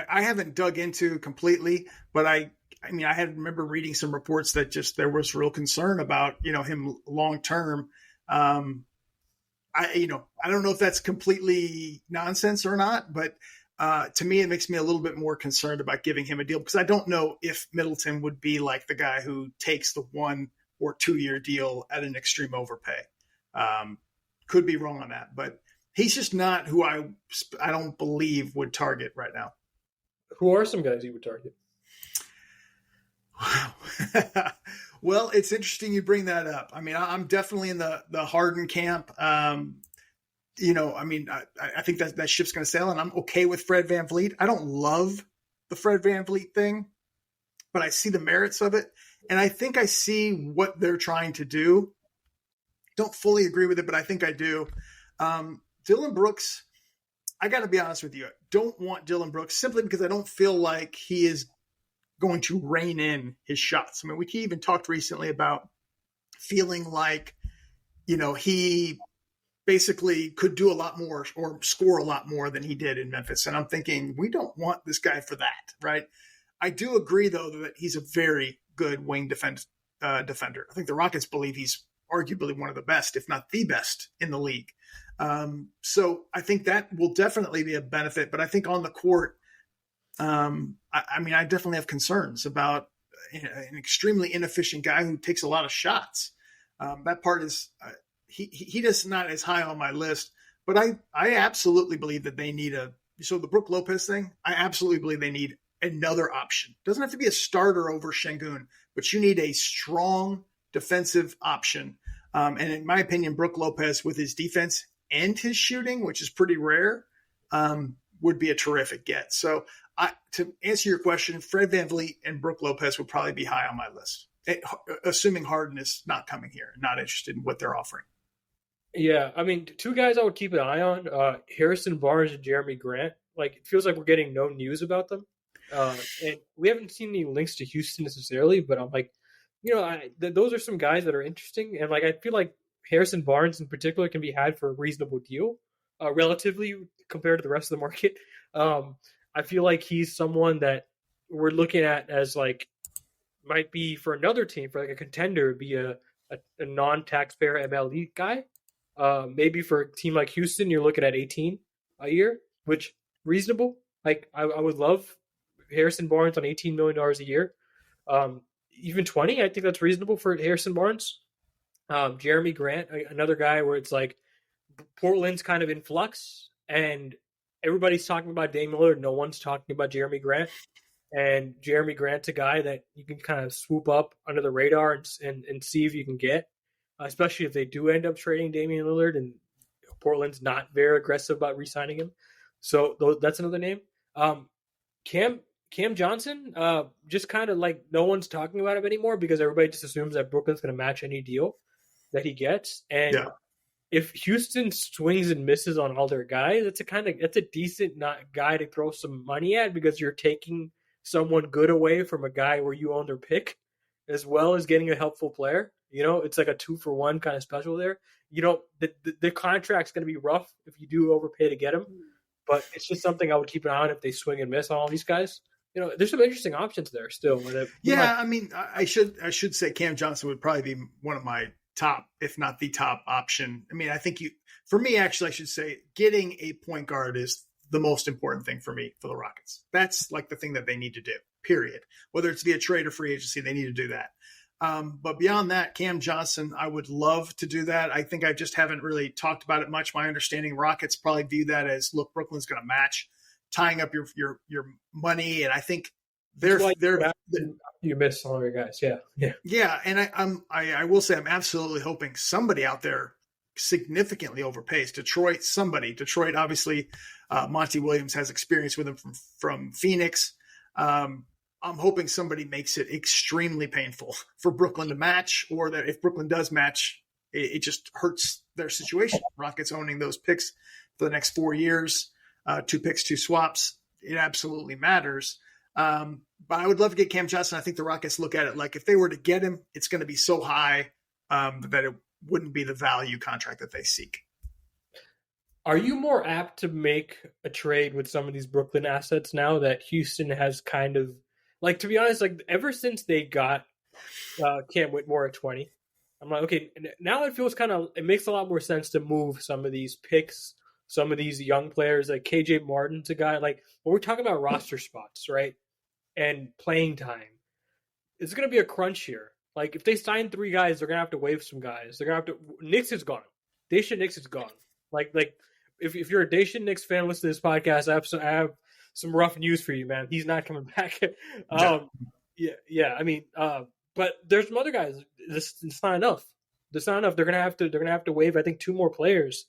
I haven't dug into completely, but I mean I remember reading some reports that just there was real concern about him long term. I don't know if that's completely nonsense or not, but to me, it makes me a little bit more concerned about giving him a deal because I don't know if Middleton would be like the guy who takes the 1 or 2 year deal at an extreme overpay. Could be wrong on that, but he's just not who I don't believe would target right now. Who are some guys you would target? Wow. Well, it's interesting you bring that up. I mean, I'm definitely in the Harden camp. I mean, I think that ship's going to sail, and I'm okay with Fred VanVleet. I don't love the Fred VanVleet thing, but I see the merits of it, and I think I see what they're trying to do. Don't fully agree with it, but I think I do. Dillon Brooks, I got to be honest with you. I don't want Dillon Brooks simply because I don't feel like he is going to rein in his shots. I mean, we even talked recently about feeling like, he basically could do a lot more or score a lot more than he did in Memphis. And I'm thinking, we don't want this guy for that, right? I do agree, though, that he's a very good wing defender. I think the Rockets believe he's arguably one of the best, if not the best in the league. So I think that will definitely be a benefit. But I think on the court, I definitely have concerns about an extremely inefficient guy who takes a lot of shots. That part is he does not as high on my list, but I absolutely believe that they need so the Brook Lopez thing, I absolutely believe they need another option. Doesn't have to be a starter over Sengun, but you need a strong defensive option. And in my opinion, Brook Lopez with his defense and his shooting, which is pretty rare, would be a terrific get. So to answer your question, Fred VanVleet and Brook Lopez would probably be high on my list, assuming Harden is not coming here and not interested in what they're offering. Yeah, I mean, 2 guys I would keep an eye on, Harrison Barnes and Jeremy Grant. Like, it feels like we're getting no news about them. And we haven't seen any links to Houston necessarily, but I'm like, those are some guys that are interesting. And, like, I feel like Harrison Barnes in particular can be had for a reasonable deal, relatively compared to the rest of the market. I feel like he's someone that we're looking at as, like, might be for another team, for, like, a contender, be a non-taxpayer MLE guy. Maybe for a team like Houston, you're looking at 18 a year, which reasonable. Like I would love Harrison Barnes on $18 million a year. Even 20, I think that's reasonable for Harrison Barnes. Jeremy Grant, another guy where it's like Portland's kind of in flux and everybody's talking about Dame Lillard. No one's talking about Jeremy Grant. And Jeremy Grant's a guy that you can kind of swoop up under the radar and see if you can get. Especially if they do end up trading Damian Lillard and Portland's not very aggressive about re-signing him. So that's another name. Cam Johnson, just kind of like no one's talking about him anymore because everybody just assumes that Brooklyn's going to match any deal that he gets. And if Houston swings and misses on all their guys, that's a decent guy to throw some money at because you're taking someone good away from a guy where you own their pick as well as getting a helpful player. It's like a 2-for-1 kind of special there. The contract's going to be rough if you do overpay to get him, but it's just something I would keep an eye on if they swing and miss on all these guys. There's some interesting options there still. I mean, I should say Cam Johnson would probably be one of my top, if not the top option. I mean, I think for me, actually, I should say getting a point guard is the most important thing for me for the Rockets. That's like the thing that they need to do, period. Whether it's via trade or free agency, they need to do that. But beyond that, Cam Johnson, I would love to do that. I think I just haven't really talked about it much. My understanding, Rockets probably view that as, look, Brooklyn's going to match, tying up your money, and I think you missed some of your guys, yeah. And I will say I'm absolutely hoping somebody out there significantly overpays. Detroit, obviously, Monty Williams has experience with him from Phoenix. I'm hoping somebody makes it extremely painful for Brooklyn to match, or that if Brooklyn does match, it just hurts their situation. Rockets owning those picks for the next 4 years, 2 picks, 2 swaps, it absolutely matters. But I would love to get Cam Johnson. I think the Rockets look at it like if they were to get him, it's going to be so high that it wouldn't be the value contract that they seek. Are you more apt to make a trade with some of these Brooklyn assets now that Houston has kind of, like, to be honest, like ever since they got Cam Whitmore at 20, I'm like, okay, now it feels it makes a lot more sense to move some of these picks, some of these young players, like KJ Martin's a guy, like when we're talking about roster spots, right? And playing time, it's going to be a crunch here. Like if they sign 3 guys, they're going to have to waive some guys. They're going to have to, Knicks is gone. Daishen Nix is gone. Like if you're a Daishen Nix fan, listen to this podcast, I have some rough news for you, man. He's not coming back. Yeah. I mean, but there's some other guys. It's not enough. It's not enough. They're gonna have to waive, I think, 2 more players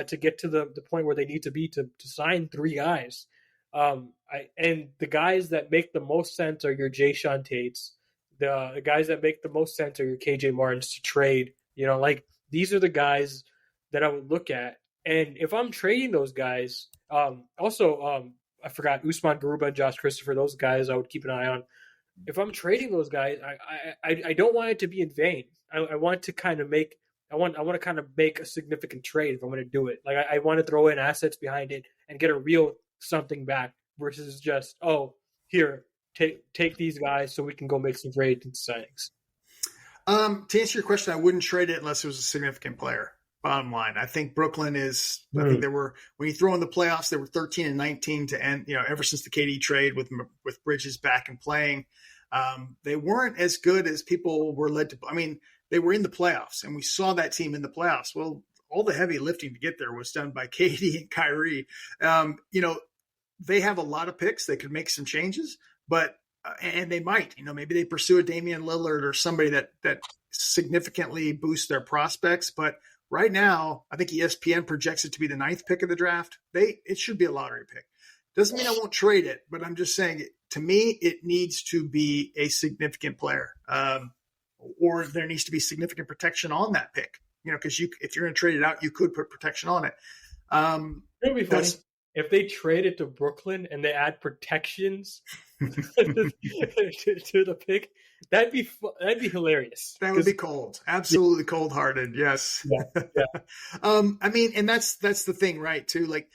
to get to the point where they need to be to sign 3 guys. And the guys that make the most sense are your Jayshawn Tates. The guys that make the most sense are your KJ Martins to trade. You know, like these are the guys that I would look at. And if I'm trading those guys, I forgot Usman Garuba and Josh Christopher. Those guys I would keep an eye on. If I'm trading those guys, I don't want it to be in vain. I want to kind of make a significant trade if I'm going to do it. Like I want to throw in assets behind it and get a real something back versus just, oh, here, take these guys so we can go make some trades and signings. To answer your question, I wouldn't trade it unless it was a significant player. Bottom line, I think Brooklyn is. I think they were, when you throw in the playoffs, they were 13-19 to end. You know, ever since the KD trade with Bridges back and playing, they weren't as good as people were led to. I mean, they were in the playoffs, and we saw that team in the playoffs. Well, all the heavy lifting to get there was done by KD and Kyrie. You know, they have a lot of picks. They could make some changes, but and they might. You know, maybe they pursue a Damian Lillard or somebody that significantly boosts their prospects, but. Right now, I think ESPN projects it to be the 9th pick of the draft. It should be a lottery pick. Doesn't mean I won't trade it, but I'm just saying, to me, it needs to be a significant player, or there needs to be significant protection on that pick. You know, because if you're going to trade it out, you could put protection on it. It would be funny if they trade it to Brooklyn and they add protections to the pick. That'd be hilarious. That would be cold. Absolutely cold-hearted. Yes. Yeah. I mean, and that's the thing, right? Too, like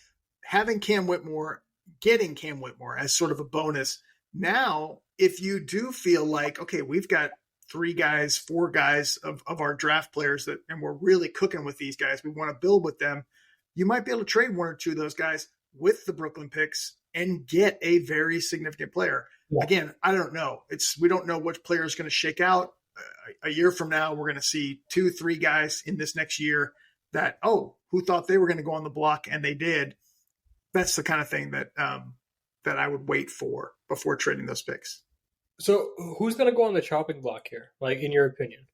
having getting Cam Whitmore as sort of a bonus. Now, if you do feel like, okay, we've got 3 guys, 4 guys of our draft players and we're really cooking with these guys, we want to build with them. You might be able to trade 1 or 2 of those guys with the Brooklyn picks and get a very significant player. Yeah. Again, I don't know. We don't know which player is going to shake out. A year from now, we're going to see 2, 3 guys in this next year that, who thought they were going to go on the block and they did. That's the kind of thing that I would wait for before trading those picks. So who's going to go on the chopping block here, like in your opinion?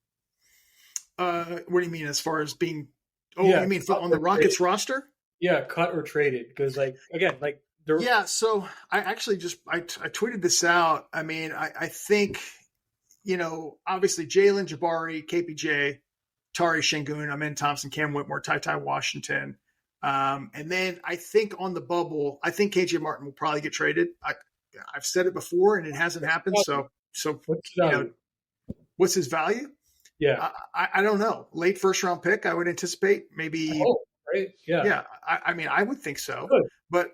What do you mean as far as being – you mean on the Rockets roster? Yeah, cut or traded because, so I actually I tweeted this out. I mean, I think, you know, obviously Jalen, Jabari, KPJ, Tari Sengun, Amen Thompson, Cam Whitmore, Ty Washington. And then I think on the bubble, I think KJ Martin will probably get traded. I've said it before and it hasn't happened. So what's his value? Yeah. I don't know. Late first round pick, I would anticipate maybe. Right. Yeah. Yeah. I mean, I would think so, but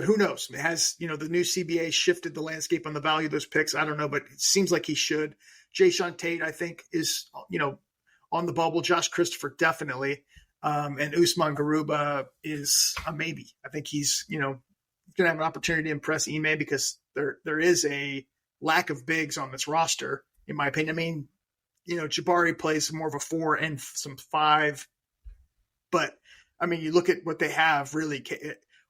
who knows? Has, you know, the new CBA shifted the landscape on the value of those picks? I don't know, but it seems like he should. Jayshawn Tate, I think, is, you know, on the bubble. Josh Christopher, definitely. And Usman Garuba is a maybe. I think he's, going to have an opportunity to impress Ime because there is a lack of bigs on this roster, in my opinion. I mean, Jabari plays more of a 4 and some 5. But, I mean, you look at what they have, really.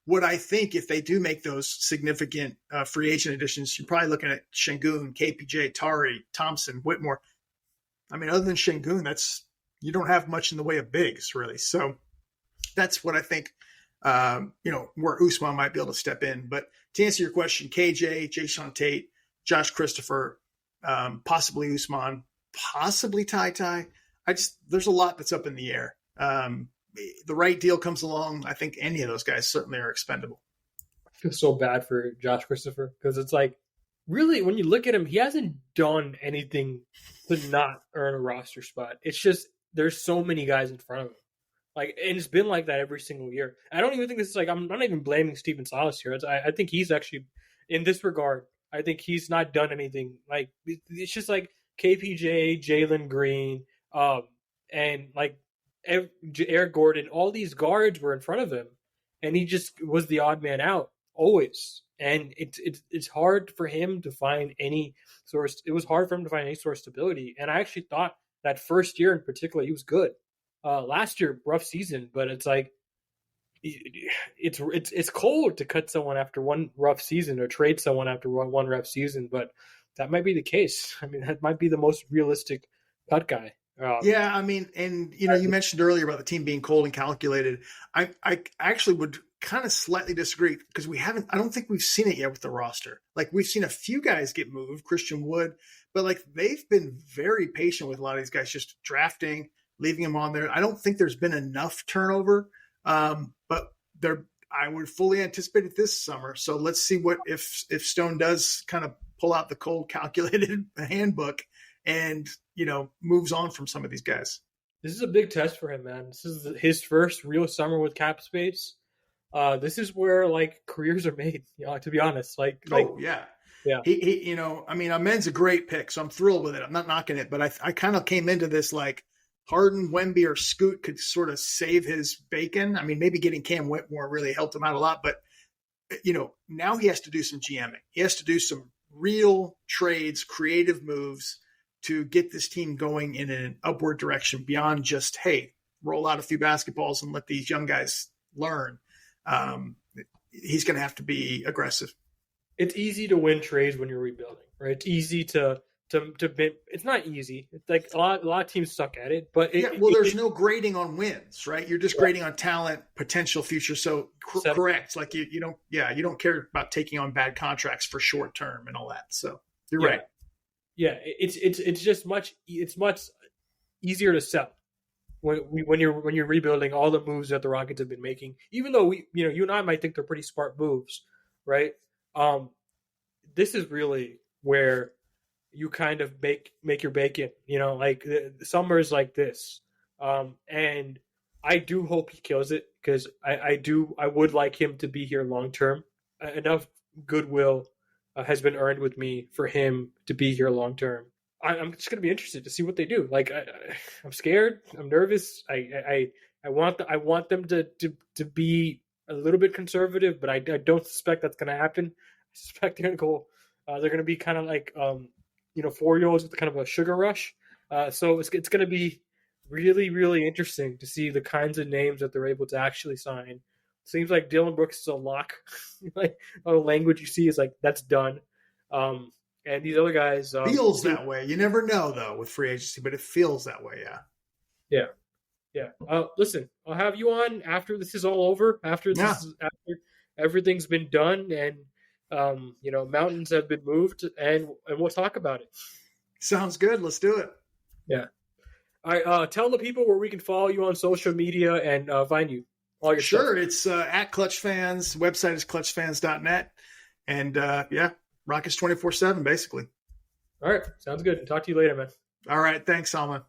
What I think, if they do make those significant free agent additions, you're probably looking at Sengun, KPJ, Tari, Thompson, Whitmore. I mean, other than Sengun, you don't have much in the way of bigs, really. So that's what I think, where Usman might be able to step in. But to answer your question, KJ, Jason Tate, Josh Christopher, possibly Usman, possibly Ty. There's a lot that's up in the air. The right deal comes along, I think any of those guys certainly are expendable. I feel so bad for Josh Christopher because it's like, really, when you look at him, he hasn't done anything to not earn a roster spot. It's just there's so many guys in front of him. Like, and it's been like that every single year. I don't even think this is like, I'm not even blaming Stephen Silas here. I think he's actually, in this regard, I think he's not done anything. Like, it's just like KPJ, Jalen Green, and like Eric Gordon, all these guards were in front of him, and he just was the odd man out always. And it's hard for him to find any source. It was hard for him to find any sort of stability. And I actually thought that first year in particular, he was good. Last year, rough season, but it's like it's cold to cut someone after one rough season or trade someone after one rough season. But that might be the case. I mean, that might be the most realistic cut guy. Yeah, I mean, and you mentioned earlier about the team being cold and calculated. I actually would kind of slightly disagree because I don't think we've seen it yet with the roster. Like, we've seen a few guys get moved, Christian Wood, but like they've been very patient with a lot of these guys, just drafting, leaving them on there. I don't think there's been enough turnover, but I would fully anticipate it this summer. So let's see what if Stone does kind of pull out the cold, calculated handbook and moves on from some of these guys. This is a big test for him, man. This is his first real summer with cap space. This is where like careers are made. To be honest, yeah. He I mean, Amen's a great pick, so I'm thrilled with it. I'm not knocking it, but I kind of came into this like Harden, Wemby, or Scoot could sort of save his bacon. I mean, maybe getting Cam Whitmore really helped him out a lot, but now he has to do some GMing. He has to do some real trades, creative moves to get this team going in an upward direction beyond just, hey, roll out a few basketballs and let these young guys learn. He's going to have to be aggressive. It's easy to win trades when you're rebuilding, right? It's easy to it's not easy. It's like a lot of teams suck at it, but there's no grading on wins, right? You're just grading on talent, potential future. So correct. Like you don't care about taking on bad contracts for short term and all that. So you're right. Yeah, it's just much easier to sell when you're rebuilding all the moves that the Rockets have been making. Even though you and I might think they're pretty smart moves, right? This is really where you kind of make your bacon. Like the summers like this, and I do hope he kills it because I would like him to be here long term. Enough goodwill has been earned with me for him to be here long term. I'm just going to be interested to see what they do. Like I'm scared. I'm nervous. I want them to be a little bit conservative, but I don't suspect that's going to happen. I suspect they're going to go. They're going to be kind of like 4-year-olds with kind of a sugar rush. So it's going to be really, really interesting to see the kinds of names that they're able to actually sign. Seems like Dillon Brooks is a lock. Like all the language you see is like that's done. And these other guys feels that way. You never know though with free agency, but it feels that way. Yeah. Listen, I'll have you on after this is all over. After everything's been done and mountains have been moved, and we'll talk about it. Sounds good. Let's do it. Yeah. All right. Tell the people where we can follow you on social media and find you. Sure. It's at Clutch Fans. Website is clutchfans.net. And Rockets 24/7, basically. All right. Sounds good. Talk to you later, man. All right. Thanks, Salman.